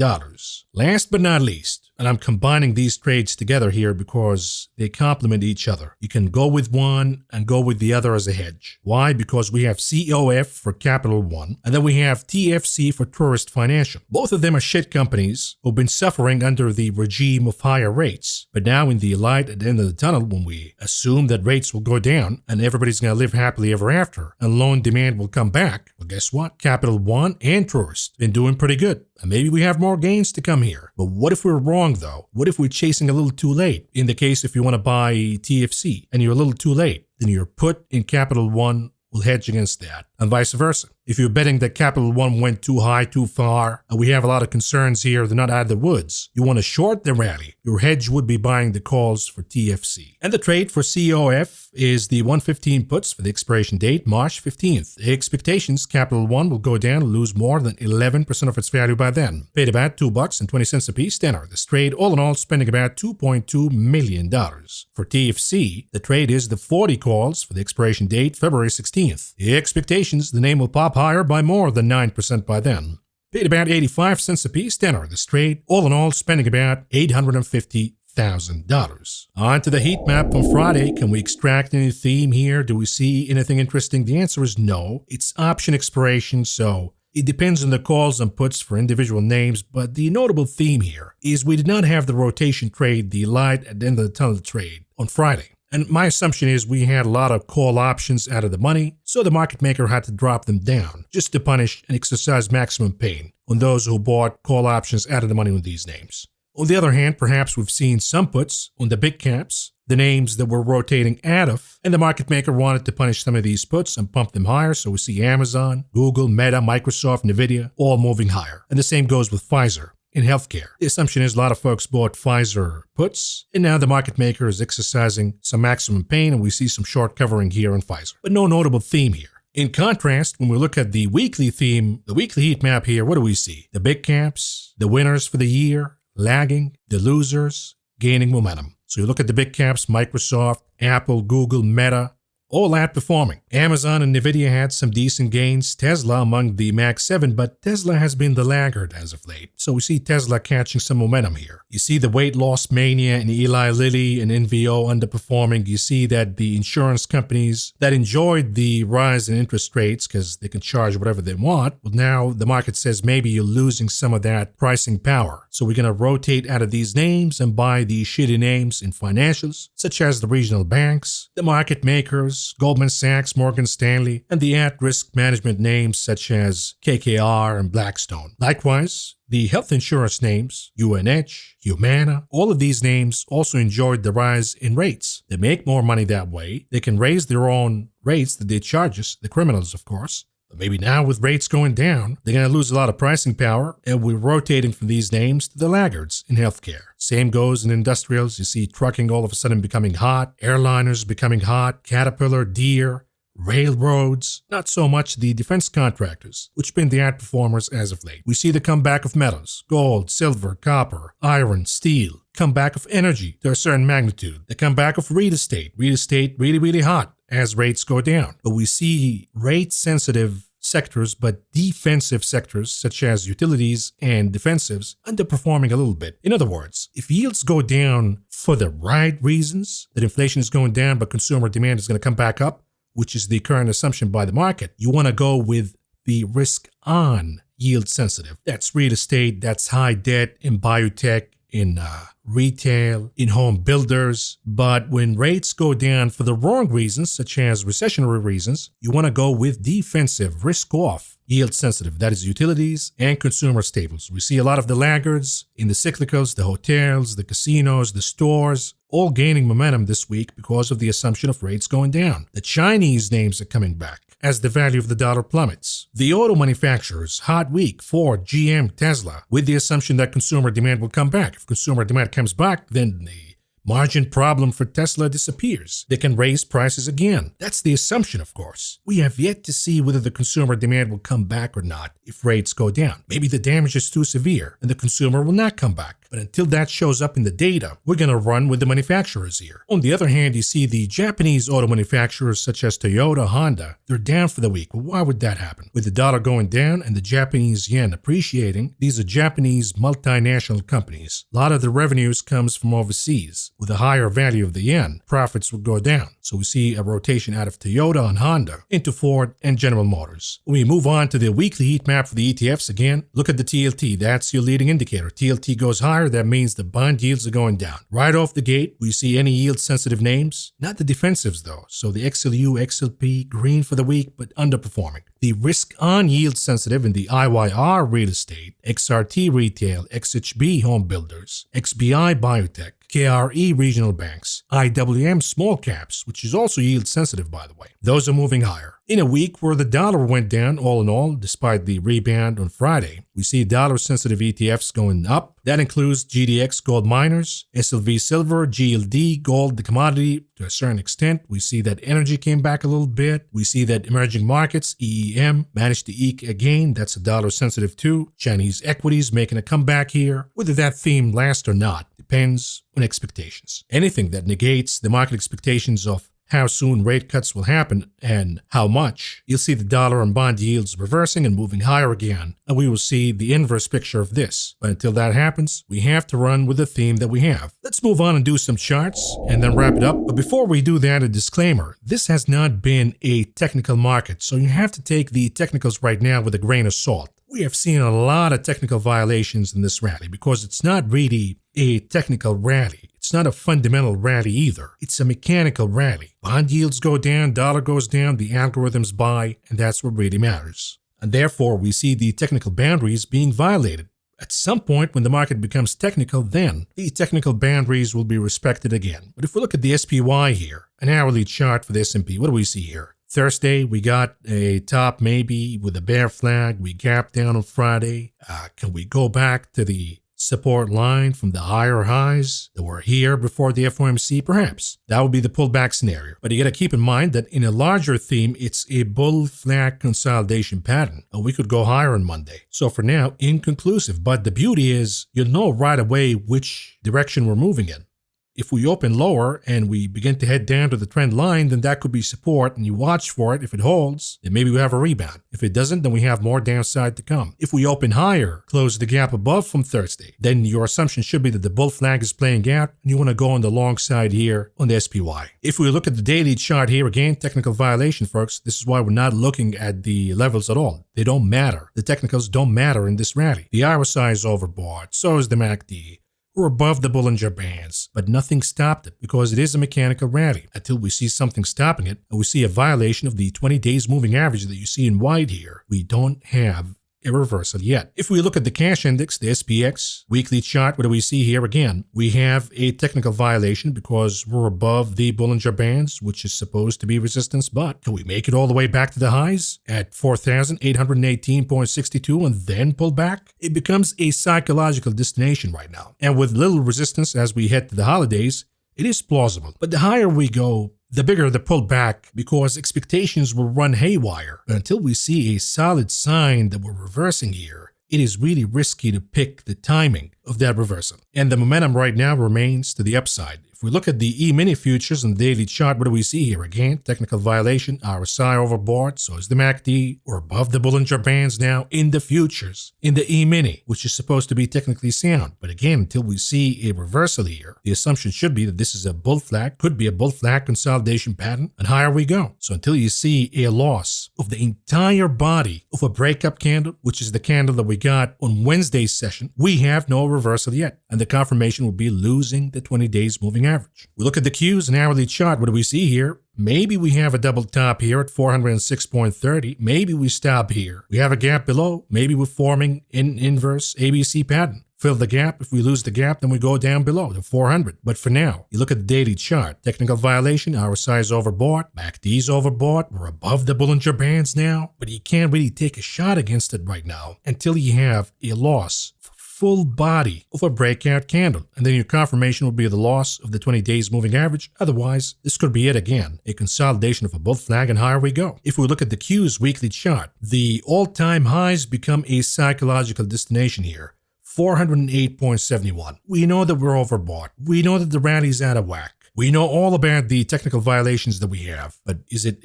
Last but not least, and I'm combining these trades together here because they complement each other. You can go with one and go with the other as a hedge. Why? Because we have COF for Capital One, and then we have TFC for Tourist Financial. Both of them are shit companies who've been suffering under the regime of higher rates. But now in the light at the end of the tunnel, when we assume that rates will go down and everybody's going to live happily ever after, and loan demand will come back, well, guess what? Capital One and Tourist been doing pretty good. And maybe we have more gains to come here. But what if we're wrong, though? What if we're chasing a little too late? In the case if you want to buy TFC and you're a little too late, then your put in Capital One will hedge against that, and vice versa. If you're betting that Capital One went too high, too far, and we have a lot of concerns here, they're not out of the woods, you want to short the rally, your hedge would be buying the calls for TFC. And the trade for COF is the 115 puts for the expiration date, March 15th. The expectations, Capital One will go down and lose more than 11% of its value by then. Paid about $2.20 a piece to enter this trade, all in all spending about $2.2 million. For TFC, the trade is the 40 calls for the expiration date, February 16th. The expectations, the name will pop higher by more than 9% by then. Paid about 85 cents a piece to enter this trade, all in all spending about $850,000. On to the heat map from Friday. Can we extract any theme here? Do we see anything interesting? The answer is no. It's option expiration, so it depends on the calls and puts for individual names, but the notable theme here is we did not have the rotation trade, the light at the end of the tunnel trade, on Friday. And my assumption is we had a lot of call options out of the money, so the market maker had to drop them down just to punish and exercise maximum pain on those who bought call options out of the money on these names. On the other hand, perhaps we've seen some puts on the big caps, the names that we're rotating out of, and the market maker wanted to punish some of these puts and pump them higher, so we see Amazon, Google, Meta, Microsoft, Nvidia all moving higher. And the same goes with Pfizer. In healthcare, the assumption is a lot of folks bought Pfizer puts, and now the market maker is exercising some maximum pain, and we see some short covering here on Pfizer. But no notable theme here. In contrast, when we look at the weekly theme, the weekly heat map here, what do we see? The big caps, the winners for the year, lagging, the losers, gaining momentum. So you look at the big caps, Microsoft, Apple, Google, Meta, all outperforming. Amazon and Nvidia had some decent gains, Tesla among the Mag 7, but Tesla has been the laggard as of late. So we see Tesla catching some momentum here. You see the weight loss mania in Eli Lilly and NVO underperforming. You see that the insurance companies that enjoyed the rise in interest rates because they can charge whatever they want, well, now the market says maybe you're losing some of that pricing power. So we're going to rotate out of these names and buy the shitty names in financials, such as the regional banks, the market makers, Goldman Sachs, Morgan Stanley, and the at-risk management names such as KKR and Blackstone. Likewise, the health insurance names, UNH, Humana, all of these names also enjoyed the rise in rates. They make more money that way. They can raise their own rates that they charge us, the criminals, of course. But maybe now with rates going down, they're going to lose a lot of pricing power, and we're rotating from these names to the laggards in healthcare. Same goes in industrials. You see trucking all of a sudden becoming hot, airliners becoming hot, Caterpillar, Deere, railroads, not so much the defense contractors, which have been the outperformers as of late. We see the comeback of metals, gold, silver, copper, iron, steel, comeback of energy to a certain magnitude, the comeback of real estate really, really hot as rates go down. But we see rate-sensitive sectors, but defensive sectors such as utilities and defensives underperforming a little bit. In other words, if yields go down for the right reasons, that inflation is going down but consumer demand is going to come back up, which is the current assumption by the market, you want to go with the risk-on yield sensitive. That's real estate, that's high debt in biotech, in retail, in home builders. But when rates go down for the wrong reasons, such as recessionary reasons, you want to go with defensive, risk-off, yield-sensitive. That is utilities and consumer staples. We see a lot of the laggards in the cyclicals, the hotels, the casinos, the stores, all gaining momentum this week because of the assumption of rates going down. The Chinese names are coming back as the value of the dollar plummets. The auto manufacturers, hot week, Ford, GM, Tesla, with the assumption that consumer demand will come back. If consumer demand comes back, then the margin problem for Tesla disappears. They can raise prices again. That's the assumption, of course. We have yet to see whether the consumer demand will come back or not if rates go down. Maybe the damage is too severe and the consumer will not come back. But until that shows up in the data, we're going to run with the manufacturers here. On the other hand, you see the Japanese auto manufacturers such as Toyota, Honda, they're down for the week. Well, why would that happen? With the dollar going down and the Japanese yen appreciating, these are Japanese multinational companies. A lot of the revenues comes from overseas. With a higher value of the yen, profits will go down. So we see a rotation out of Toyota and Honda into Ford and General Motors. When we move on to the weekly heat map for the ETFs again, look at the TLT. That's your leading indicator. TLT goes higher. That means the bond yields are going down. Right off the gate, we see any yield-sensitive names. Not the defensives, though. So the XLU, XLP, green for the week, but underperforming. The risk-on yield-sensitive in the IYR real estate, XRT retail, XHB home builders, XBI biotech, KRE regional banks, IWM small caps, which is also yield-sensitive, by the way. Those are moving higher. In a week where the dollar went down all in all, despite the rebound on Friday, we see dollar-sensitive ETFs going up. That includes GDX gold miners, SLV silver, GLD, gold, the commodity to a certain extent. We see that energy came back a little bit. We see that emerging markets, EEM, managed to eke a gain. That's a dollar-sensitive too. Chinese equities making a comeback here. Whether that theme lasts or not depends on expectations. Anything that negates the market expectations of how soon rate cuts will happen and how much, you'll see the dollar and bond yields reversing and moving higher again, and we will see the inverse picture of this. But until that happens, we have to run with the theme that we have. Let's move on and do some charts and then wrap it up. But before we do that, a disclaimer. This has not been a technical market, so you have to take the technicals right now with a grain of salt. We have seen a lot of technical violations in this rally because it's not really a technical rally. It's not a fundamental rally either. It's a mechanical rally. Bond yields go down, dollar goes down, the algorithms buy, and that's what really matters. And therefore, we see the technical boundaries being violated. At some point, when the market becomes technical, then the technical boundaries will be respected again. But if we look at the SPY here, an hourly chart for the S&P, what do we see here? Thursday, we got a top maybe with a bear flag. We gapped down on Friday. Can we go back to the support line from the higher highs that were here before the FOMC? Perhaps. That would be the pullback scenario. But you got to keep in mind that in a larger theme, it's a bull flag consolidation pattern. And we could go higher on Monday. So for now, inconclusive. But the beauty is, you'll know right away which direction we're moving in. If we open lower and we begin to head down to the trend line, then that could be support, and you watch for it. If it holds, then maybe we have a rebound. If it doesn't, then we have more downside to come. If we open higher, close the gap above from Thursday, then your assumption should be that the bull flag is playing out, and you want to go on the long side here on the SPY. If we look at the daily chart here, again, technical violation, folks. This is why we're not looking at the levels at all. They don't matter. The technicals don't matter in this rally. The RSI is overbought. So is the MACD. We're above the Bollinger Bands, but nothing stopped it because it is a mechanical rally until we see something stopping it and we see a violation of the 20 days moving average that you see in white here. We don't have a reversal yet. If we look at the cash index, the SPX weekly chart, what do we see here again? We have a technical violation because we're above the Bollinger Bands, which is supposed to be resistance, but can we make it all the way back to the highs at 4,818.62 and then pull back? It becomes a psychological destination right now. And with little resistance as we head to the holidays, it is plausible. But the higher we go, the bigger the pullback because expectations will run haywire. But until we see a solid sign that we're reversing here, it is really risky to pick the timing of that reversal. And the momentum right now remains to the upside. If we look at the E-mini futures on the daily chart, what do we see here? Again, technical violation, RSI overbought, so is the MACD. We're above the Bollinger Bands now in the futures, in the E-mini, which is supposed to be technically sound. But again, until we see a reversal here, the assumption should be that this is a bull flag, could be a bull flag consolidation pattern, and higher we go. So until you see a loss of the entire body of a breakup candle, which is the candle that we got on Wednesday's session, we have no reversal yet. And the confirmation will be losing the 20 days moving average. We look at the Qs, an hourly chart. What do we see here? Maybe we have a double top here at 406.30. Maybe we stop here. We have a gap below. Maybe we're forming an inverse ABC pattern. Fill the gap. If we lose the gap, then we go down below the 400. But for now, you look at the daily chart. Technical violation, RSI is overbought. MACD is overbought. We're above the Bollinger Bands now. But you can't really take a shot against it right now until you have a loss full body of a breakout candle. And then your confirmation will be the loss of the 20 days moving average. Otherwise, this could be it again. A consolidation of a bull flag and higher we go. If we look at the Q's weekly chart, the all-time highs become a psychological destination here. 408.71. We know that we're overbought. We know that the rally's out of whack. We know all about the technical violations that we have. But is it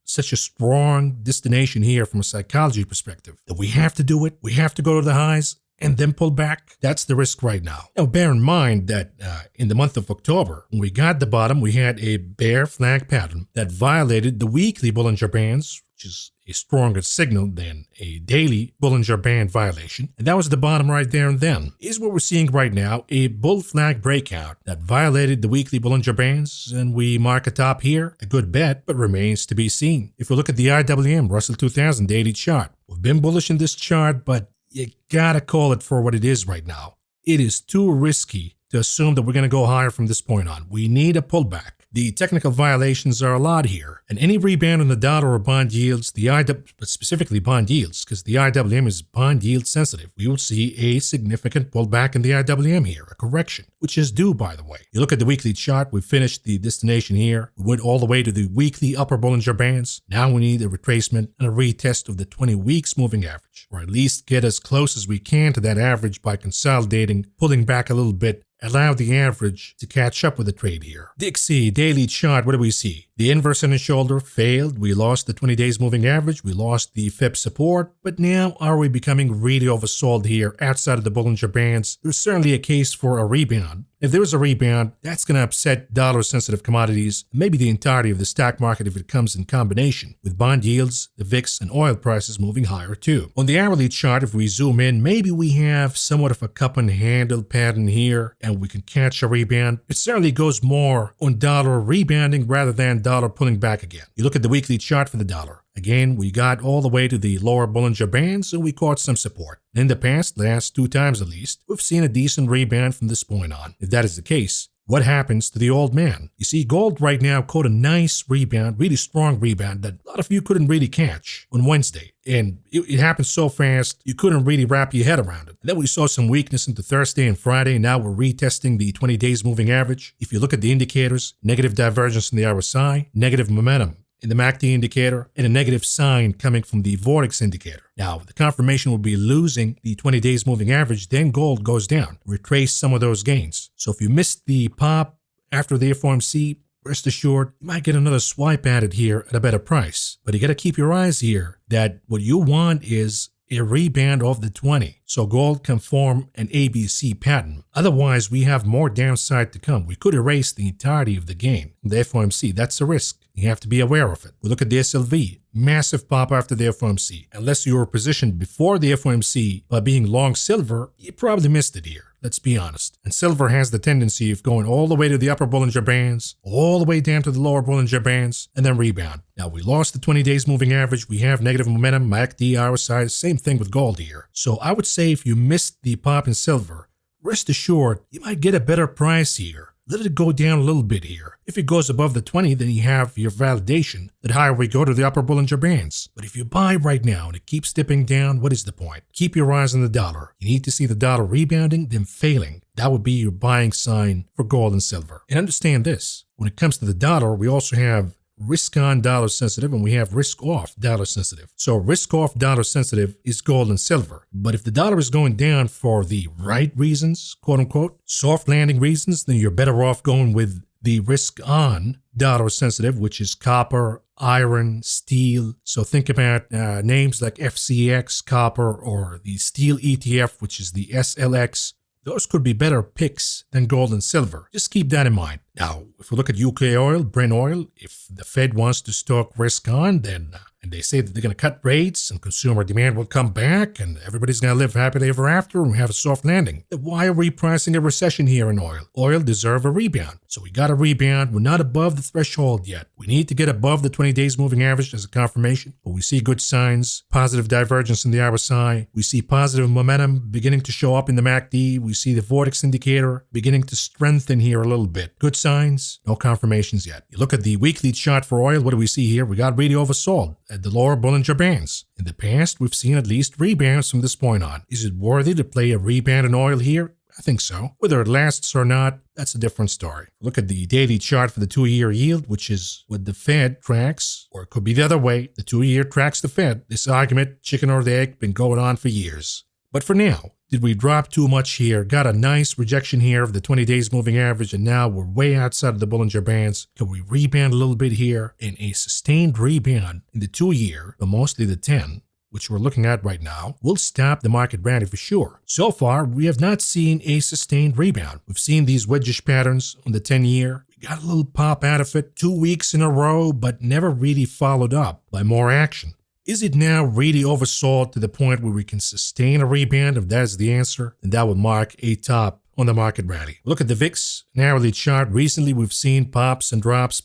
such a strong destination here from a psychology perspective that we have to do it? We have to go to the highs and then pull back? That's the risk right now. Now, bear in mind that in the month of October, when we got the bottom, we had a bear flag pattern that violated the weekly Bollinger Bands, which is a stronger signal than a daily Bollinger Band violation. And that was the bottom right there and then. Is what we're seeing right now, a bull flag breakout that violated the weekly Bollinger Bands, and we mark a top here. A good bet, but remains to be seen. If we look at the IWM Russell 2000 daily chart, we've been bullish in this chart, but you gotta call it for what it is right now. It is too risky to assume that we're gonna go higher from this point on. We need a pullback. The technical violations are a lot here, and any rebound in the dollar or bond yields, but specifically bond yields, because the IWM is bond yield sensitive, we will see a significant pullback in the IWM here, a correction, which is due, by the way. You look at the weekly chart, we finished the destination here. We went all the way to the weekly upper Bollinger Bands. Now we need a retracement and a retest of the 20 weeks moving average, or at least get as close as we can to that average by consolidating, pulling back a little bit, allow the average to catch up with the trade here. Dixie daily chart, what do we see? The inverse head and shoulder failed. We lost the 20 days moving average. We lost the Fib support. But now are we becoming really oversold here outside of the Bollinger Bands? There's certainly a case for a rebound. If there is a rebound, that's going to upset dollar-sensitive commodities, maybe the entirety of the stock market if it comes in combination, with bond yields, the VIX, and oil prices moving higher too. On the hourly chart, if we zoom in, maybe we have somewhat of a cup and handle pattern here, and we can catch a rebound. It certainly goes more on dollar rebounding rather than dollar pulling back again. You look at the weekly chart for the dollar. Again, we got all the way to the lower Bollinger Bands, and we caught some support. In the past, last 2 times at least, we've seen a decent rebound from this point on. If that is the case, what happens to the old man? You see, gold right now caught a nice rebound, really strong rebound that a lot of you couldn't really catch on Wednesday. And it happened so fast, you couldn't really wrap your head around it. And then we saw some weakness into Thursday and Friday. Now we're retesting the 20 days moving average. If you look at the indicators, negative divergence in the RSI, negative momentum in the MACD indicator, and a negative sign coming from the Vortex indicator. Now, the confirmation will be losing the 20 days moving average, then gold goes down, retrace some of those gains. So if you missed the pop after the FOMC, rest assured, you might get another swipe at it here at a better price. But you got to keep your eyes here that what you want is a rebound of the 20. So gold can form an ABC pattern. Otherwise, we have more downside to come. We could erase the entirety of the gain. The FOMC, that's a risk. You have to be aware of it. We look at the SLV. Massive pop after the FOMC. Unless you were positioned before the FOMC by being long silver, you probably missed it here. Let's be honest. And silver has the tendency of going all the way to the upper Bollinger Bands, all the way down to the lower Bollinger Bands, and then rebound. Now, we lost the 20 days moving average. We have negative momentum, MACD, RSI, same thing with gold here. So I would say if you missed the pop in silver, rest assured, you might get a better price here. Let it go down a little bit here. If it goes above the 20, then you have your validation that higher we go to the upper Bollinger Bands. But if you buy right now and it keeps dipping down, what is the point? Keep your eyes on the dollar. You need to see the dollar rebounding, then failing. That would be your buying sign for gold and silver. And understand this, when it comes to the dollar, we also have risk on dollar sensitive and we have risk off dollar sensitive. So risk off dollar sensitive is gold and silver. But if the dollar is going down for the right reasons, quote unquote, soft landing reasons, then you're better off going with the risk on dollar sensitive, which is copper, iron, steel. So think about names like FCX, copper, or the steel ETF, which is the SLX. Those could be better picks than gold and silver. Just keep that in mind. Now, if we look at UK oil, Brent oil, if the Fed wants to stock risk on, then and they say that they're going to cut rates and consumer demand will come back and everybody's going to live happily ever after and we have a soft landing. Then why are we pricing a recession here in oil? Oil deserves a rebound. So we got a rebound. We're not above the threshold yet. We need to get above the 20 days moving average as a confirmation, but we see good signs, positive divergence in the RSI. We see positive momentum beginning to show up in the MACD. We see the Vortex indicator beginning to strengthen here a little bit. Good signs, no confirmations yet. You look at the weekly chart for oil, what do we see here? We got really oversold at the lower Bollinger Bands. In the past, we've seen at least rebounds from this point on. Is it worthy to play a rebound in oil here? I think so. Whether it lasts or not, that's a different story. Look at the daily chart for the 2-year yield, which is what the Fed tracks, or it could be the other way. The 2-year tracks the Fed. This argument, chicken or the egg, been going on for years. But for now, did we drop too much here? Got a nice rejection here of the 20 days moving average, and now we're way outside of the Bollinger Bands. Can we rebound a little bit here? And a sustained rebound in the 2-year, but mostly the 10, which we're looking at right now, will stop the market rally for sure. So far, we have not seen a sustained rebound. We've seen these wedgish patterns on the 10-year. We got a little pop out of it 2 weeks in a row, but never really followed up by more action. Is it now really oversold to the point where we can sustain a rebound? If that is the answer, then that would mark a top on the market rally. Look at the VIX, an hourly chart. Recently, we've seen pops and drops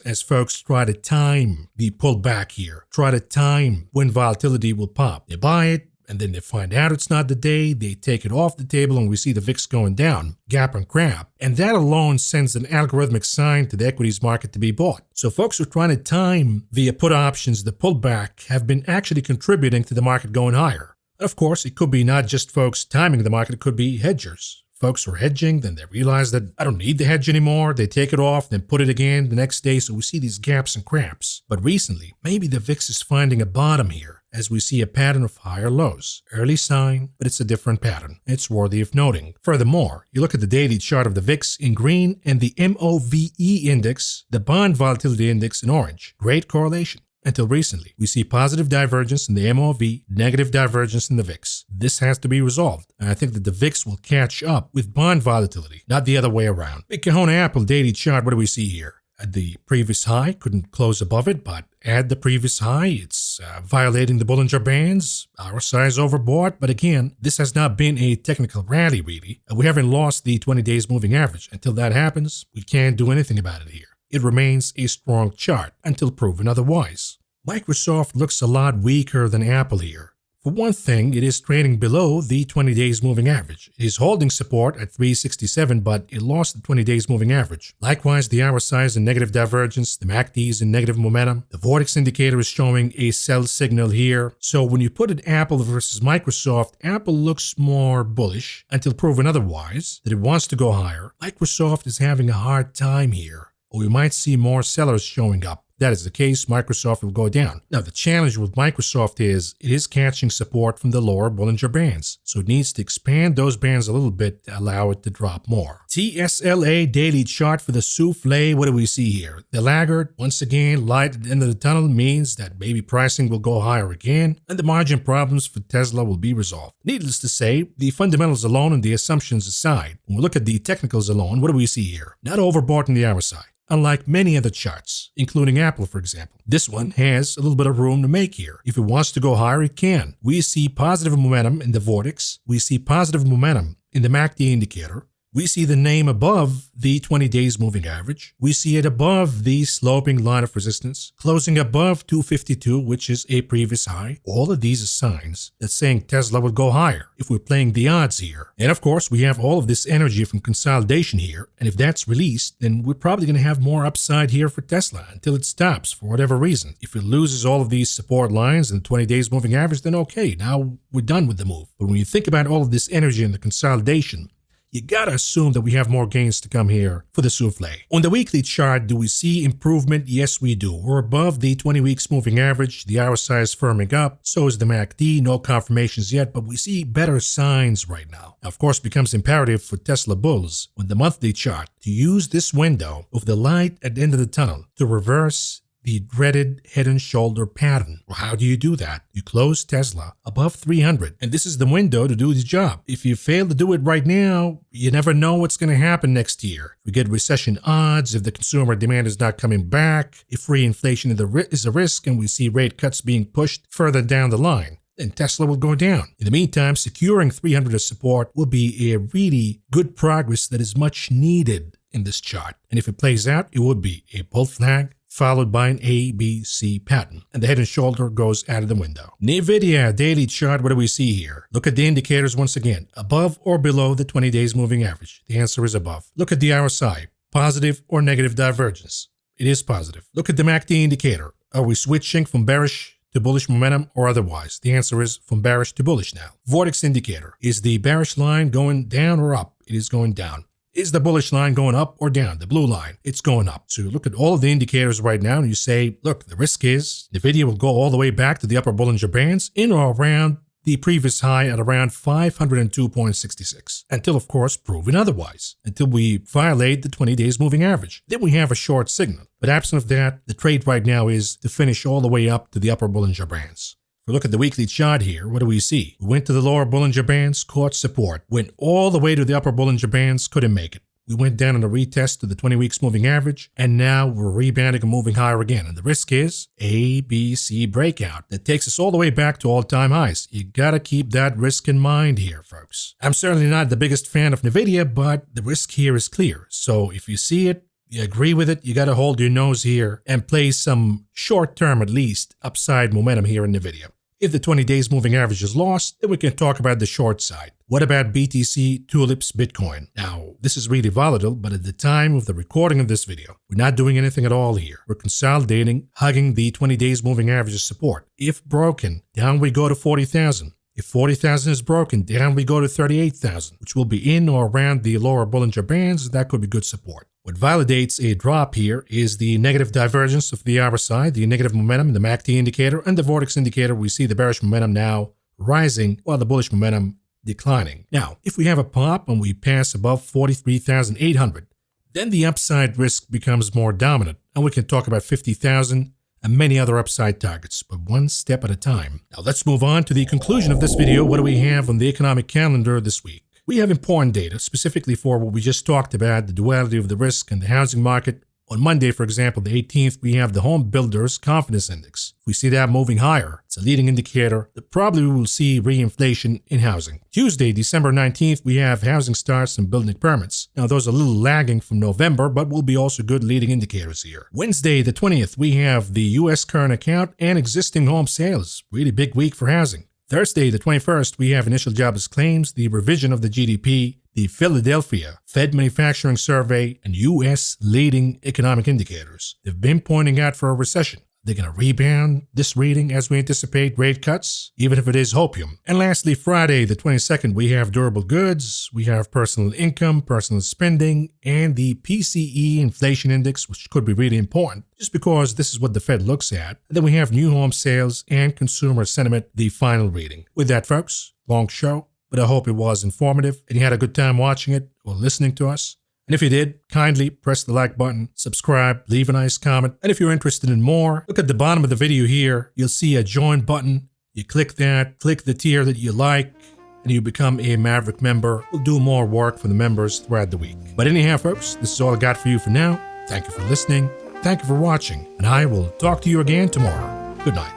as folks try to time the pullback here. Try to time when volatility will pop. They buy it, and then they find out it's not the day, they take it off the table, and we see the VIX going down, gap and crap. And that alone sends an algorithmic sign to the equities market to be bought. So folks who are trying to time via put options the pullback have been actually contributing to the market going higher. And of course, it could be not just folks timing the market, it could be hedgers. folks are hedging, then they realize that I don't need the hedge anymore. They take it off, then put it again the next day. So we see these gaps and cramps. But recently, maybe the VIX is finding a bottom here as we see a pattern of higher lows. Early sign, but it's a different pattern. It's worthy of noting. Furthermore, you look at the daily chart of the VIX in green and the MOVE index, the bond volatility index in orange. Great correlation. Until recently, we see positive divergence in the MOV, negative divergence in the VIX. This has to be resolved, and I think that the VIX will catch up with bond volatility, not the other way around. Big Kahuna Apple daily chart, what do we see here? At the previous high, couldn't close above it, but at the previous high, it's violating the Bollinger Bands. Our size overbought, but again, this has not been a technical rally, really. We haven't lost the 20 days moving average. Until that happens, we can't do anything about it here. It remains a strong chart until proven otherwise. Microsoft looks a lot weaker than Apple here. For one thing, it is trading below the 20 days moving average. It is holding support at 367, but it lost the 20 days moving average. Likewise, the hour size in negative divergence, the MACD is in negative momentum. The Vortex indicator is showing a sell signal here. So when you put it Apple versus Microsoft, Apple looks more bullish until proven otherwise, that it wants to go higher. Microsoft is having a hard time here, or we might see more sellers showing up. If that is the case, Microsoft will go down. Now, the challenge with Microsoft is it is catching support from the lower Bollinger Bands, so it needs to expand those bands a little bit to allow it to drop more. TSLA daily chart for the souffle. What do we see here? The laggard, once again, light at the end of the tunnel means that maybe pricing will go higher again, and the margin problems for Tesla will be resolved. Needless to say, the fundamentals alone and the assumptions aside, when we look at the technicals alone, what do we see here? Not overbought in the hour side. Unlike many other charts, including Apple, for example. This one has a little bit of room to make here. If it wants to go higher, it can. We see positive momentum in the Vortex. We see positive momentum in the MACD indicator. We see the name above the 20 days moving average. We see it above the sloping line of resistance, closing above 252, which is a previous high. All of these are signs that saying Tesla will go higher if we're playing the odds here. And of course, we have all of this energy from consolidation here. And if that's released, then we're probably going to have more upside here for Tesla until it stops for whatever reason. If it loses all of these support lines and 20 days moving average, then okay, now we're done with the move. But when you think about all of this energy and the consolidation, you gotta assume that we have more gains to come here for the souffle. On the weekly chart, do we see improvement? Yes, we do. We're above the 20 weeks moving average, the hour size firming up, so is the MACD, no confirmations yet, but we see better signs right now. Now, of course, it becomes imperative for Tesla bulls on the monthly chart to use this window of the light at the end of the tunnel to reverse the dreaded head and shoulder pattern. Well, how do you do that? You close Tesla above 300, and this is the window to do the job. If you fail to do it right now, you never know what's going to happen next year. We get recession odds, if the consumer demand is not coming back, if free inflation is a risk, and we see rate cuts being pushed further down the line, then Tesla will go down. In the meantime, securing 300 as support will be a really good progress that is much needed in this chart. And if it plays out, it would be a bull flag, followed by an ABC pattern, and the head and shoulder goes out of the window. NVIDIA daily chart, what do we see here? Look at the indicators once again, above or below the 20 days moving average. The answer is above. Look at the hour side, positive or negative divergence. It is positive. Look at the MACD indicator. Are we switching from bearish to bullish momentum or otherwise? The answer is from bearish to bullish now. Vortex indicator, is the bearish line going down or up? It is going down. Is the bullish line going up or down? The blue line, it's going up. So you look at all of the indicators right now and you say, look, the risk is NVIDIA will go all the way back to the upper Bollinger Bands in or around the previous high at around 502.66. Until, of course, proven otherwise. Until we violate the 20 days moving average. Then we have a short signal. But absent of that, the trade right now is to finish all the way up to the upper Bollinger Bands. If we look at the weekly chart here, what do we see? We went to the lower Bollinger Bands, caught support. Went all the way to the upper Bollinger Bands, couldn't make it. We went down on a retest to the 20 weeks moving average, and now we're rebounding and moving higher again. And the risk is ABC breakout. That takes us all the way back to all-time highs. You gotta keep that risk in mind here, folks. I'm certainly not the biggest fan of NVIDIA, but the risk here is clear. So if you see it, you agree with it, you got to hold your nose here and play some short-term, at least, upside momentum here in NVIDIA. If the 20 days moving average is lost, then we can talk about the short side. What about BTC, Tulips, Bitcoin? Now, this is really volatile, but at the time of the recording of this video, we're not doing anything at all here. We're consolidating, hugging the 20 days moving average support. If broken, down we go to 40,000. If 40,000 is broken, down we go to 38,000, which will be in or around the lower Bollinger Bands. That could be good support. What validates a drop here is the negative divergence of the RSI, the negative momentum in the MACD indicator, and the Vortex indicator. We see the bearish momentum now rising while the bullish momentum declining. Now, if we have a pop and we pass above 43,800, then the upside risk becomes more dominant, and we can talk about 50,000 and many other upside targets, but one step at a time. Now let's move on to the conclusion of this video. What do we have on the economic calendar this week? We have important data, specifically for what we just talked about, the duality of the risk and the housing market. On Monday, for example, the 18th, we have the Home Builders Confidence Index. If we see that moving higher, it's a leading indicator that probably we will see reinflation in housing. Tuesday, December 19th, we have housing starts and building permits. Now, those are a little lagging from November, but will be also good leading indicators here. Wednesday, the 20th, we have the U.S. current account and existing home sales. Really big week for housing. Thursday, the 21st, we have initial jobless claims, the revision of the GDP, the Philadelphia Fed Manufacturing Survey, and U.S. leading economic indicators. They've been pointing out for a recession. They're going to rebound this reading as we anticipate rate cuts, even if it is hopium. And lastly, Friday, the 22nd, we have durable goods, we have personal income, personal spending, and the PCE inflation index, which could be really important, just because this is what the Fed looks at. And then we have new home sales and consumer sentiment, the final reading. With that, folks, long show, but I hope it was informative and you had a good time watching it or listening to us. And if you did, kindly press the like button, subscribe, leave a nice comment. And if you're interested in more, look at the bottom of the video here. You'll see a join button. You click that, click the tier that you like, and you become a Maverick member. We'll do more work for the members throughout the week. But anyhow, folks, this is all I got for you for now. Thank you for listening. Thank you for watching. And I will talk to you again tomorrow. Good night.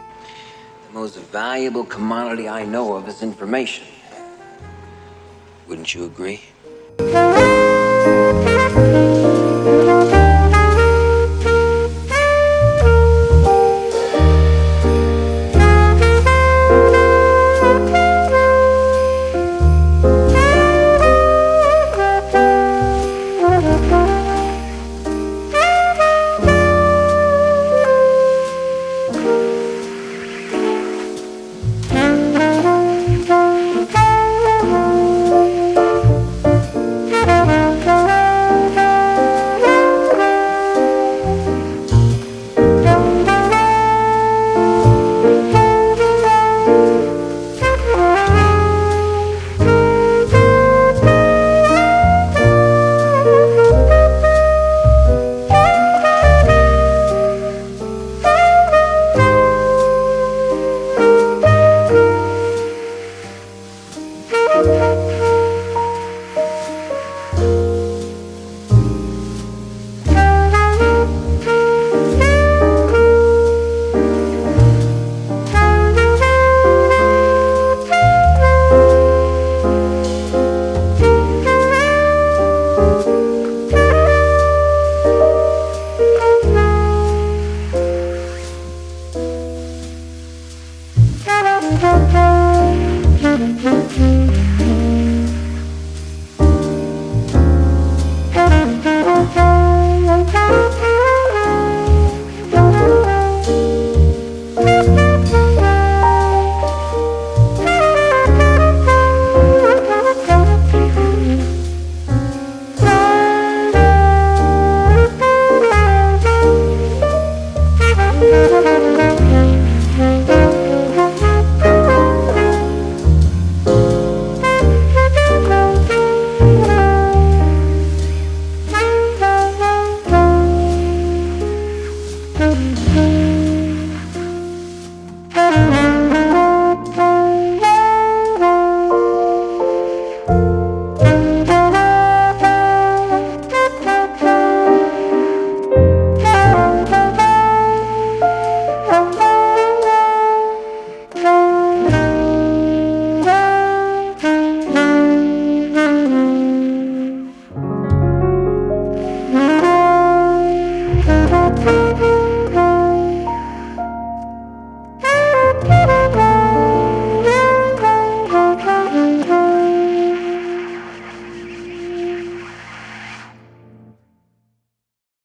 The most valuable commodity I know of is information. Wouldn't you agree? Thank you.